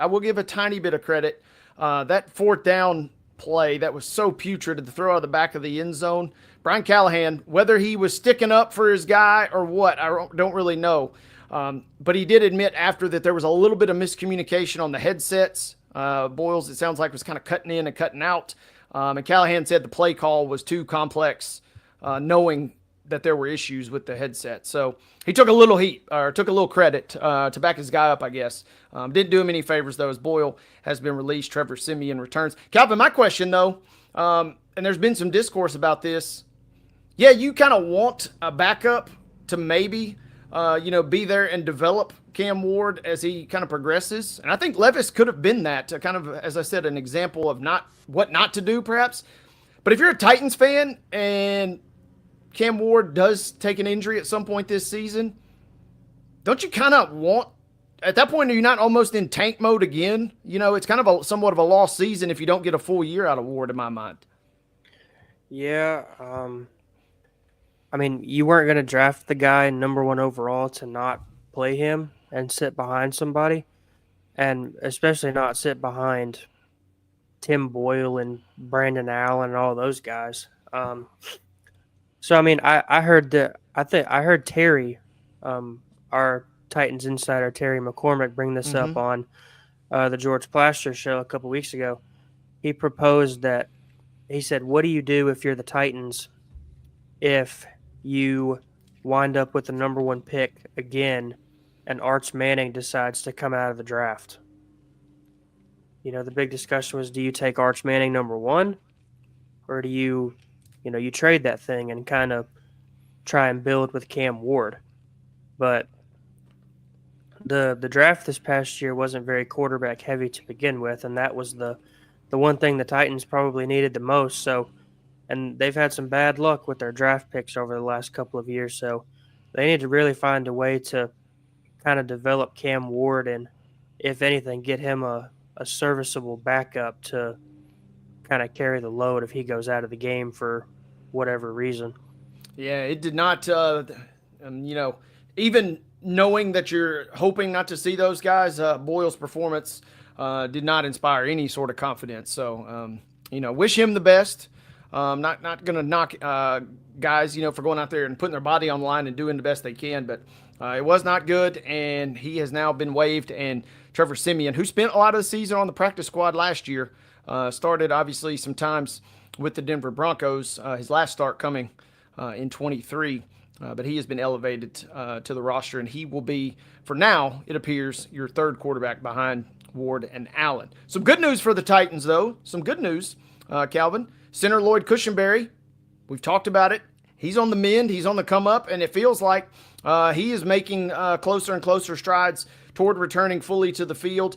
That fourth down play that was so putrid to throw out of the back of the end zone. Brian Callahan, whether he was sticking up for his guy or what, I don't really know. But he did admit after that there was a little bit of miscommunication on the headsets. Boyles, it sounds like, was kind of cutting in and cutting out. And Callahan said the play call was too complex, knowing that there were issues with the headset. So he took a little heat, or took a little credit to back his guy up, I guess. Didn't do him any favors, though, as Boyle has been released. Trevor Siemian returns. Calvin, my question, though, and there's been some discourse about this. Yeah, you kind of want a backup to maybe, be there and develop Cam Ward as he kind of progresses. And I think Levis could have been that, kind of, as I said, an example of what not to do, perhaps. But if you're a Titans fan and Cam Ward does take an injury at some point this season, don't you kind of want, at that point, are you not almost in tank mode again? It's kind of somewhat of a lost season if you don't get a full year out of Ward, in my mind. Yeah. I mean, you weren't going to draft the guy number 1 overall to not play him and sit behind somebody, and especially not sit behind Tim Boyle and Brandon Allen and all those guys. So I mean, I heard Terry, our Titans insider Terry McCormick, bring this up on the George Plaster show a couple weeks ago. He proposed that, he said, "What do you do if you're the Titans if you wind up with the number 1 pick again and Arch Manning decides to come out of the draft?" The big discussion was, do you take Arch Manning number 1, or do you trade that thing and kind of try and build with Cam Ward? But the draft this past year wasn't very quarterback heavy to begin with, and that was the one thing the Titans probably needed the most. So, and they've had some bad luck with their draft picks over the last couple of years, so they need to really find a way to kind of develop Cam Ward and, if anything, get him a serviceable backup to kind of carry the load if he goes out of the game for whatever reason. Yeah, it did not, even knowing that you're hoping not to see those guys, Boyle's performance did not inspire any sort of confidence. So, wish him the best. Not going to knock guys, for going out there and putting their body on the line and doing the best they can, but it was not good, and he has now been waived. And Trevor Siemian, who spent a lot of the season on the practice squad last year, started obviously some times with the Denver Broncos, his last start coming in 23, but he has been elevated to the roster, and he will be, for now, it appears, your third quarterback behind Ward and Allen. Some good news for the Titans, though. Some good news, Calvin. Center Lloyd Cushenberry, we've talked about it. He's on the mend. He's on the come up, and it feels like he is making closer and closer strides toward returning fully to the field,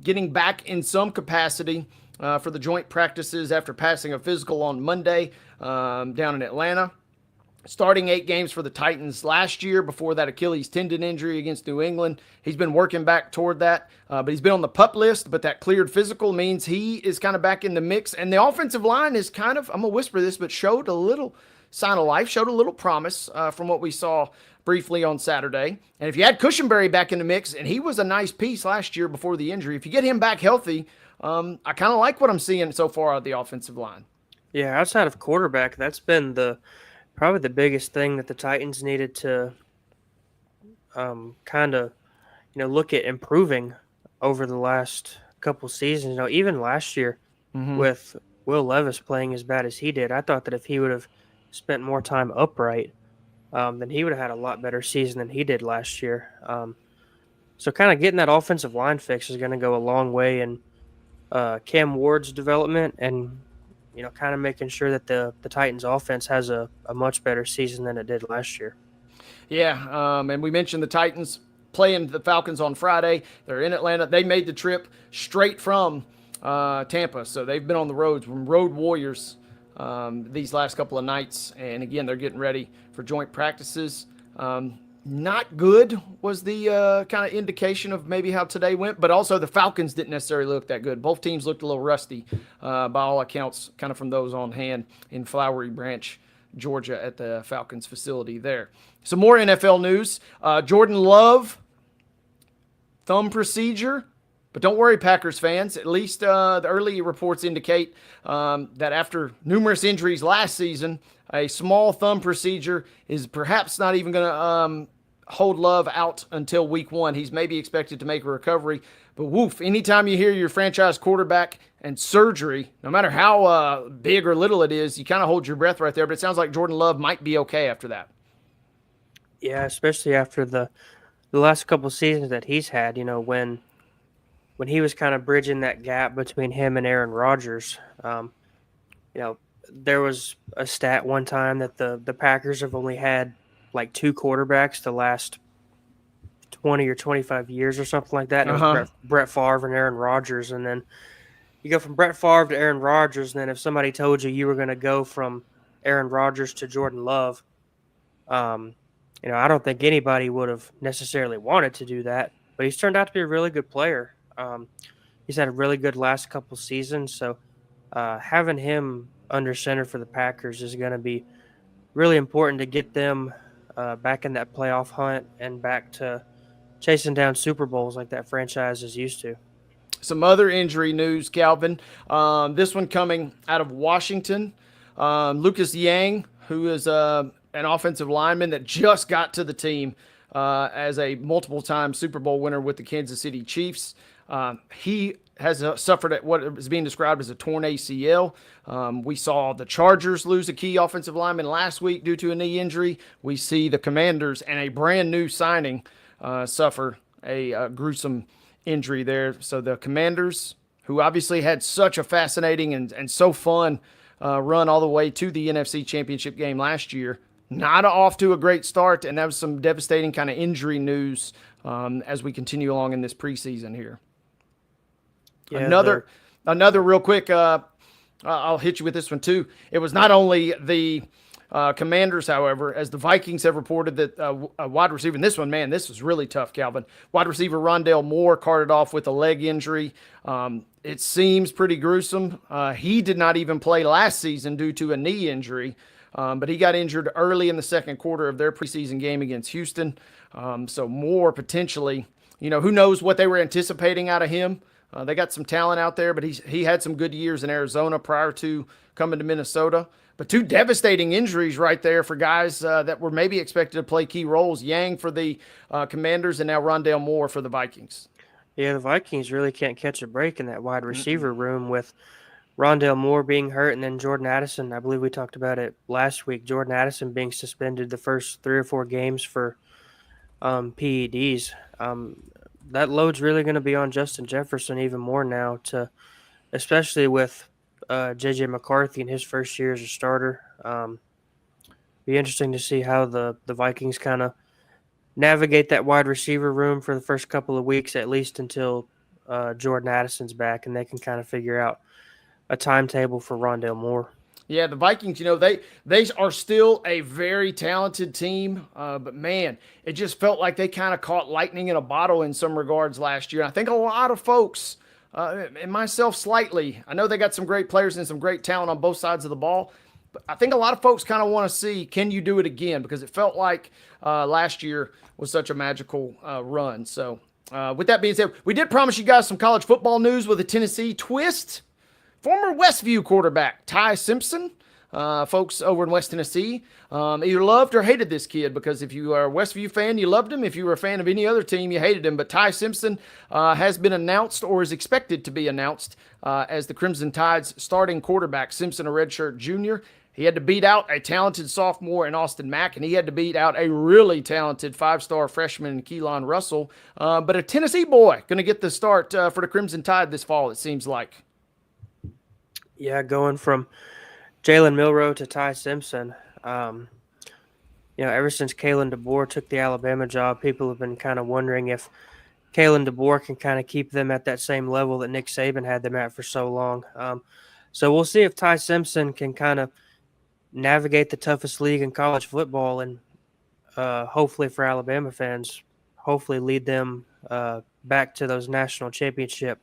getting back in some capacity for the joint practices after passing a physical on Monday down in Atlanta. Starting 8 games for the Titans last year before that Achilles tendon injury against New England. He's been working back toward that, but he's been on the PUP list, but that cleared physical means he is kind of back in the mix. And the offensive line is kind of, I'm going to whisper this, but showed a little sign of life, showed a little promise from what we saw briefly on Saturday. And if you had Cushenberry back in the mix, and he was a nice piece last year before the injury, if you get him back healthy, I kind of like what I'm seeing so far out of the offensive line. Yeah, outside of quarterback, that's been probably the biggest thing that the Titans needed to kind of, look at improving over the last couple seasons. Even last year with Will Levis playing as bad as he did, I thought that if he would have spent more time upright, then he would have had a lot better season than he did last year. So kind of getting that offensive line fix is going to go a long way in Cam Ward's development and, kind of making sure that the Titans offense has a much better season than it did last year. Yeah, and we mentioned the Titans playing the Falcons on Friday. They're in Atlanta. They made the trip straight from Tampa, so they've been on the road from road warriors these last couple of nights. And, again, they're getting ready for joint practices. not good was the kind of indication of maybe how today went, but also the Falcons didn't necessarily look that good. Both teams looked a little rusty by all accounts, kind of from those on hand in Flowery Branch, Georgia at the Falcons facility there. Some more NFL news. Jordan Love, thumb procedure. But don't worry, Packers fans. At least the early reports indicate that after numerous injuries last season, a small thumb procedure is perhaps not even going to hold Love out until week 1. He's maybe expected to make a recovery. But woof, anytime you hear your franchise quarterback and surgery, no matter how big or little it is, you kind of hold your breath right there. But it sounds like Jordan Love might be okay after that. Yeah, especially after the last couple of seasons that he's had, when he was kind of bridging that gap between him and Aaron Rodgers. There was a stat one time that the Packers have only had like 2 quarterbacks the last 20 or 25 years or something like that. And it was Brett Favre and Aaron Rodgers. And then you go from Brett Favre to Aaron Rodgers. And then if somebody told you were going to go from Aaron Rodgers to Jordan Love, I don't think anybody would have necessarily wanted to do that. But he's turned out to be a really good player. He's had a really good last couple seasons. So having him under center for the Packers is going to be really important to get them back in that playoff hunt and back to chasing down Super Bowls like that franchise is used to. Some other injury news, Calvin. This one coming out of Washington. Lucas Yang, who is an offensive lineman that just got to the team as a multiple-time Super Bowl winner with the Kansas City Chiefs. He has suffered at what is being described as a torn ACL. We saw the Chargers lose a key offensive lineman last week due to a knee injury. We see the Commanders and a brand new signing suffer a gruesome injury there. So the Commanders, who obviously had such a fascinating and so fun run all the way to the NFC Championship game last year, not off to a great start, and that was some devastating kind of injury news as we continue along in this preseason here. Yeah, another real quick, I'll hit you with this one too. It was not only the Commanders, however, as the Vikings have reported that a wide receiver, and this one, man, this was really tough, Calvin. Wide receiver Rondale Moore carted off with a leg injury. It seems pretty gruesome. He did not even play last season due to a knee injury, but he got injured early in the second quarter of their preseason game against Houston. So Moore potentially, who knows what they were anticipating out of him. They got some talent out there, but he had some good years in Arizona prior to coming to Minnesota. But 2 devastating injuries right there for guys that were maybe expected to play key roles. Yang for the Commanders and now Rondale Moore for the Vikings. Yeah, the Vikings really can't catch a break in that wide receiver room with Rondale Moore being hurt and then Jordan Addison. I believe we talked about it last week. Jordan Addison being suspended the first 3 or 4 games for PEDs. That load's really going to be on Justin Jefferson even more now, especially with J.J. McCarthy in his first year as a starter. Be interesting to see how the Vikings kind of navigate that wide receiver room for the first couple of weeks, at least until Jordan Addison's back, and they can kind of figure out a timetable for Rondale Moore. Yeah, the Vikings, they are still a very talented team, but man, it just felt like they kind of caught lightning in a bottle in some regards last year. I think a lot of folks, and myself slightly, I know they got some great players and some great talent on both sides of the ball, but I think a lot of folks kind of want to see, can you do it again? Because it felt like last year was such a magical run. So with that being said, we did promise you guys some college football news with a Tennessee twist. Former Westview quarterback Ty Simpson, folks over in West Tennessee, either loved or hated this kid, because if you are a Westview fan, you loved him. If you were a fan of any other team, you hated him. But Ty Simpson has been announced, or is expected to be announced, as the Crimson Tide's starting quarterback. Simpson, a redshirt junior. He had to beat out a talented sophomore in Austin Mack, and he had to beat out a really talented 5-star freshman in Keelan Russell. But a Tennessee boy going to get the start for the Crimson Tide this fall, it seems like. Yeah, going from Jalen Milroe to Ty Simpson. Ever since Kalen DeBoer took the Alabama job, people have been kind of wondering if Kalen DeBoer can kind of keep them at that same level that Nick Saban had them at for so long. So we'll see if Ty Simpson can kind of navigate the toughest league in college football and hopefully for Alabama fans, hopefully lead them back to those national championship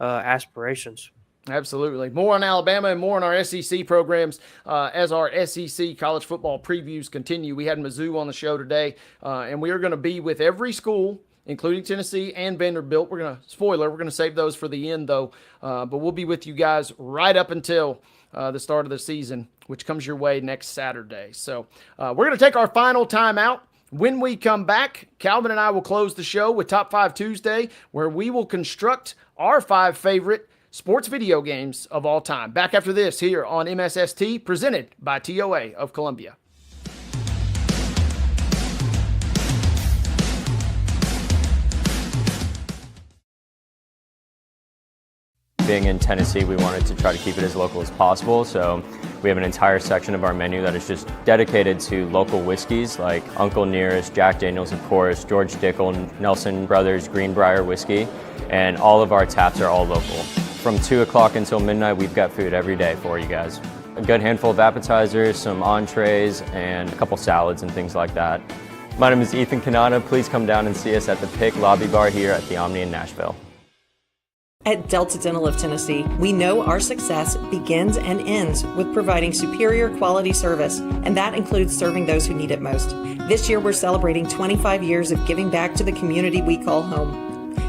aspirations. Absolutely. More on Alabama and more on our SEC programs as our SEC college football previews continue. We had Mizzou on the show today, and we are going to be with every school, including Tennessee and Vanderbilt. We're going to save those for the end, though. But we'll be with you guys right up until the start of the season, which comes your way next Saturday. So we're going to take our final time out. When we come back, Calvin and I will close the show with Top 5 Tuesday, where we will construct our 5 favorite sports video games of all time. Back after this here on MSST, presented by TOA of Columbia. Being in Tennessee, we wanted to try to keep it as local as possible, so we have an entire section of our menu that is just dedicated to local whiskeys like Uncle Nearest, Jack Daniels, of course, George Dickel, Nelson Brothers, Greenbrier whiskey, and all of our taps are all local. From 2 o'clock until midnight, we've got food every day for you guys. A good handful of appetizers, some entrees, and a couple salads and things like that. My name is Ethan Kanata. Please come down and see us at the Pick Lobby Bar here at the Omni in Nashville. At Delta Dental of Tennessee, we know our success begins and ends with providing superior quality service, and that includes serving those who need it most. This year, we're celebrating 25 years of giving back to the community we call home.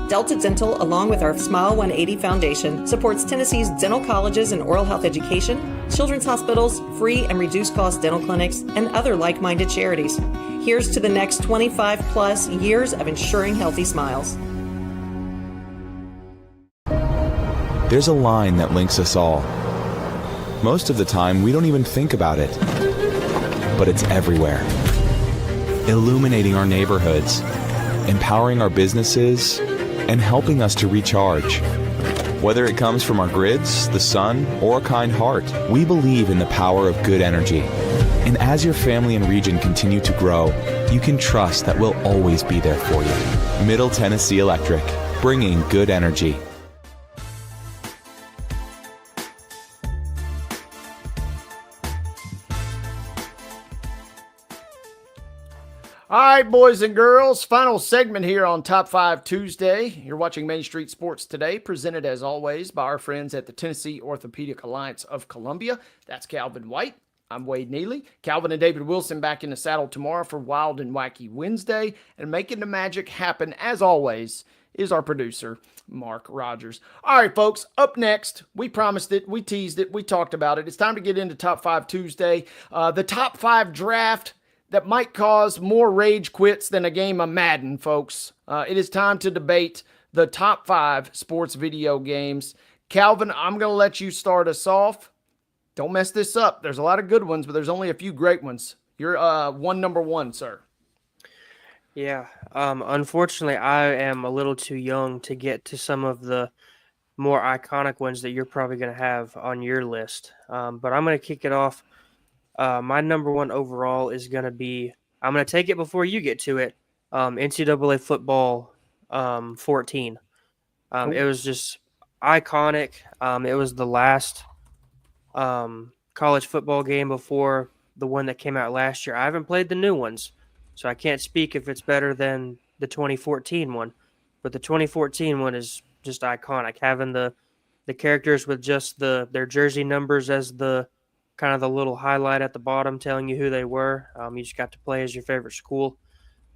Delta Dental, along with our Smile 180 Foundation, supports Tennessee's dental colleges and oral health education, children's hospitals, free and reduced cost dental clinics, and other like-minded charities. Here's to the next 25 plus years of ensuring healthy smiles. There's a line that links us all. Most of the time, we don't even think about it, but it's everywhere. Illuminating our neighborhoods, empowering our businesses, and helping us to recharge. Whether it comes from our grids, the sun, or a kind heart, we believe in the power of good energy. And as your family and region continue to grow, you can trust that we'll always be there for you. Middle Tennessee Electric, bringing good energy. All right, boys and girls, final segment here on Top 5 Tuesday. You're watching Main Street Sports Today, presented as always by our friends at the Tennessee Orthopedic Alliance of Columbia. That's Calvin White. I'm Wade Neely. Calvin and David Wilson back in the saddle tomorrow for Wild and Wacky Wednesday. And making the magic happen, as always, is our producer, Mark Rogers. All right, folks, up next, we promised it, we teased it, we talked about it. It's time to get into Top 5 Tuesday. The Top 5 draft that might cause more rage quits than a game of Madden, folks. It is time to debate the top 5 sports video games. Calvin, I'm going to let you start us off. Don't mess this up. There's a lot of good ones, but there's only a few great ones. You're number one, sir. Yeah. Unfortunately, I am a little too young to get to some of the more iconic ones that you're probably going to have on your list. But I'm going to kick it off. My number one overall is going to be, I'm going to take it before you get to it, NCAA football 14. It was just iconic. It was the last college football game before the one that came out last year. I haven't played the new ones, so I can't speak if it's better than the 2014 one. But the 2014 one is just iconic, having the characters with just their jersey numbers as the kind of the little highlight at the bottom telling you who they were. You just got to play as your favorite school.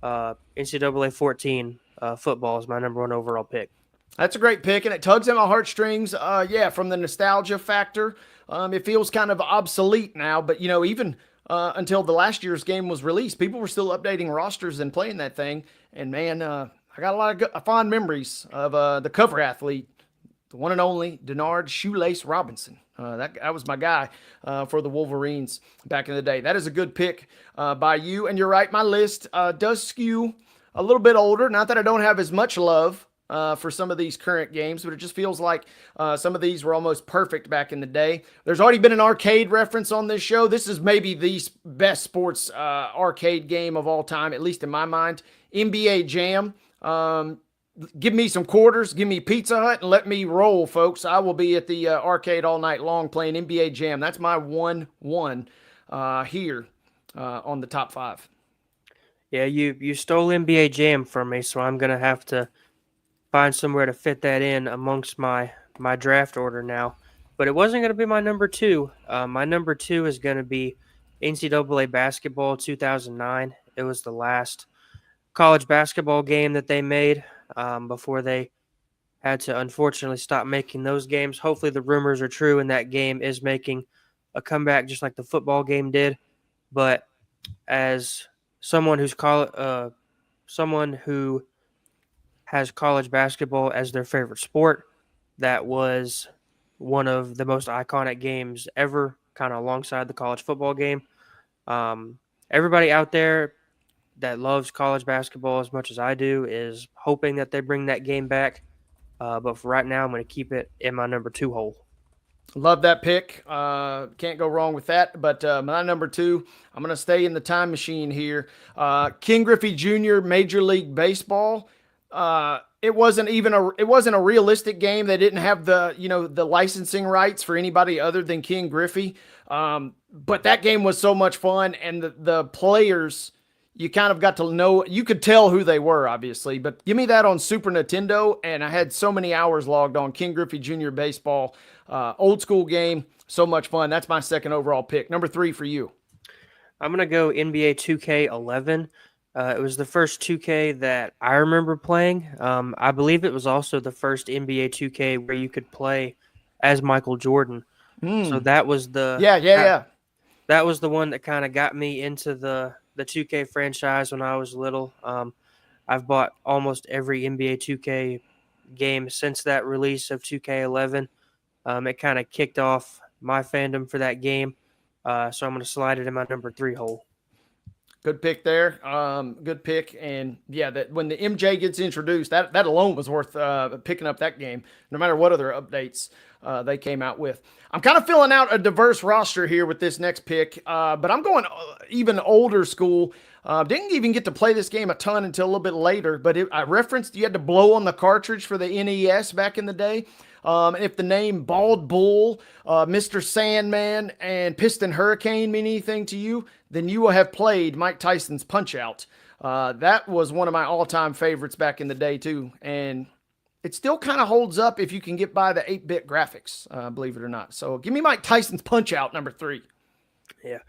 NCAA 14 football is my number one overall pick. That's a great pick, and it tugs at my heartstrings. From the nostalgia factor. It feels kind of obsolete now, but, even until the last year's game was released, people were still updating rosters and playing that thing. And, man, I got a lot of fond memories of the cover athlete, the one and only Denard Shoelace Robinson. That was my guy for the Wolverines back in the day. That is a good pick by you. And you're right, my list does skew a little bit older. Not that I don't have as much love for some of these current games, but it just feels like some of these were almost perfect back in the day. There's already been an arcade reference on this show. This is maybe the best sports arcade game of all time, at least in my mind. NBA Jam. Give me some quarters, give me Pizza Hut, and let me roll, folks. I will be at the arcade all night long playing NBA Jam. That's my 1-1 here on the top 5. Yeah, you stole NBA Jam from me, so I'm gonna have to find somewhere to fit that in amongst my draft order now. But it wasn't gonna be my number two. My number two is gonna be NCAA basketball 2009. It was the last college basketball game that they made before they had to unfortunately stop making those games. Hopefully, the rumors are true and that game is making a comeback just like the football game did. But as someone someone who has college basketball as their favorite sport, that was one of the most iconic games ever, kind of alongside the college football game. Everybody out there that loves college basketball as much as I do is hoping that they bring that game back. But for right now, I'm going to keep it in my number two hole. Love that pick. Can't go wrong with that. But my number two, I'm going to stay in the time machine here. King Griffey Jr., Major League Baseball. It wasn't a realistic game. They didn't have the licensing rights for anybody other than King Griffey. But that game was so much fun, and the players, you kind of got to know, you could tell who they were, obviously. But give me that on Super Nintendo, and I had so many hours logged on King Griffey Jr. Baseball. Old school game, so much fun. That's my second overall pick. Number three for you. I'm going to go NBA 2K11. It was the first 2K that I remember playing. I believe it was also the first NBA 2K where you could play as Michael Jordan. So that was yeah. That was the one that kind of got me into the 2K franchise when I was little. I've bought almost every NBA 2K game since that release of 2K11. It kind of kicked off my fandom for that game. So I'm going to slide it in my number three hole. Good pick there. Good pick. And yeah, that when the MJ gets introduced, that alone was worth picking up that game, no matter what other updates they came out with. I'm kind of filling out a diverse roster here with this next pick, but I'm going even older school. Didn't even get to play this game a ton until a little bit later, but I referenced you had to blow on the cartridge for the NES back in the day. If the name Bald Bull, Mr. Sandman, and Piston Hurricane mean anything to you, then you will have played Mike Tyson's Punch-Out. That was one of my all-time favorites back in the day, too. And it still kind of holds up if you can get by the 8-bit graphics, believe it or not. So give me Mike Tyson's Punch-Out, number three. Yeah.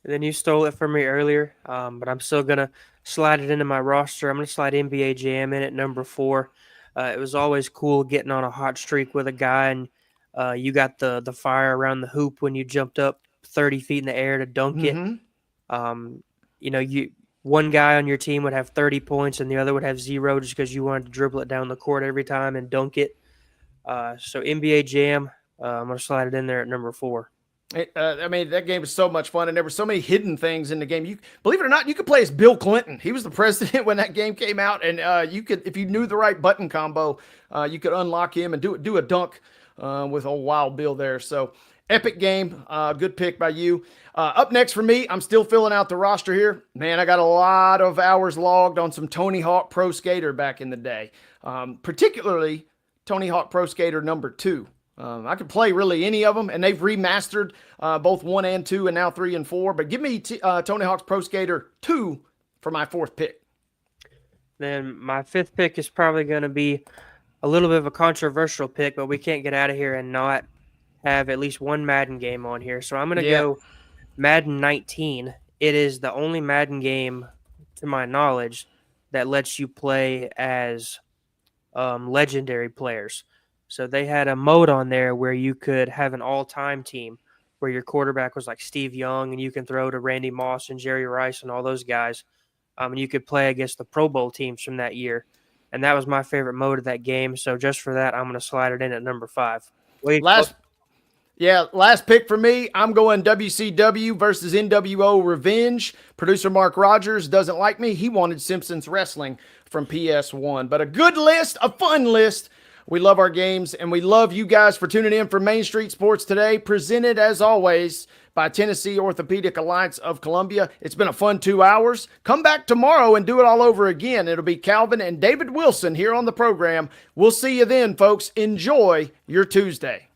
And then you stole it from me earlier, but I'm still going to slide it into my roster. I'm going to slide NBA Jam in at number four. It was always cool getting on a hot streak with a guy, and you got the fire around the hoop when you jumped up 30 feet in the air to dunk it. One guy on your team would have 30 points and the other would have 0 just because you wanted to dribble it down the court every time and dunk it. So NBA Jam, I'm going to slide it in there at number four. That game was so much fun, and there were so many hidden things in the game. You believe it or not, you could play as Bill Clinton. He was the president when that game came out, and you could, if you knew the right button combo, you could unlock him and do a dunk with old Wild Bill there. So epic game, good pick by you. Up next for me, I'm still filling out the roster here. Man, I got a lot of hours logged on some Tony Hawk Pro Skater back in the day, particularly Tony Hawk Pro Skater number 2. I could play really any of them, and they've remastered both 1 and 2 and now 3 and 4. But give me Tony Hawk's Pro Skater 2 for my fourth pick. Then my fifth pick is probably going to be a little bit of a controversial pick, but we can't get out of here and not have at least one Madden game on here. So I'm going to go Madden 19. It is the only Madden game, to my knowledge, that lets you play as legendary players. So they had a mode on there where you could have an all-time team where your quarterback was like Steve Young and you can throw to Randy Moss and Jerry Rice and all those guys. And you could play against the Pro Bowl teams from that year. And that was my favorite mode of that game. So just for that, I'm going to slide it in at number 5. Last pick for me. I'm going WCW versus NWO Revenge. Producer Mark Rogers doesn't like me. He wanted Simpsons Wrestling from PS1. But a good list, a fun list. We love our games, and we love you guys for tuning in for Main Street Sports today, presented, as always, by Tennessee Orthopedic Alliance of Columbia. It's been a fun 2 hours. Come back tomorrow and do it all over again. It'll be Calvin and David Wilson here on the program. We'll see you then, folks. Enjoy your Tuesday.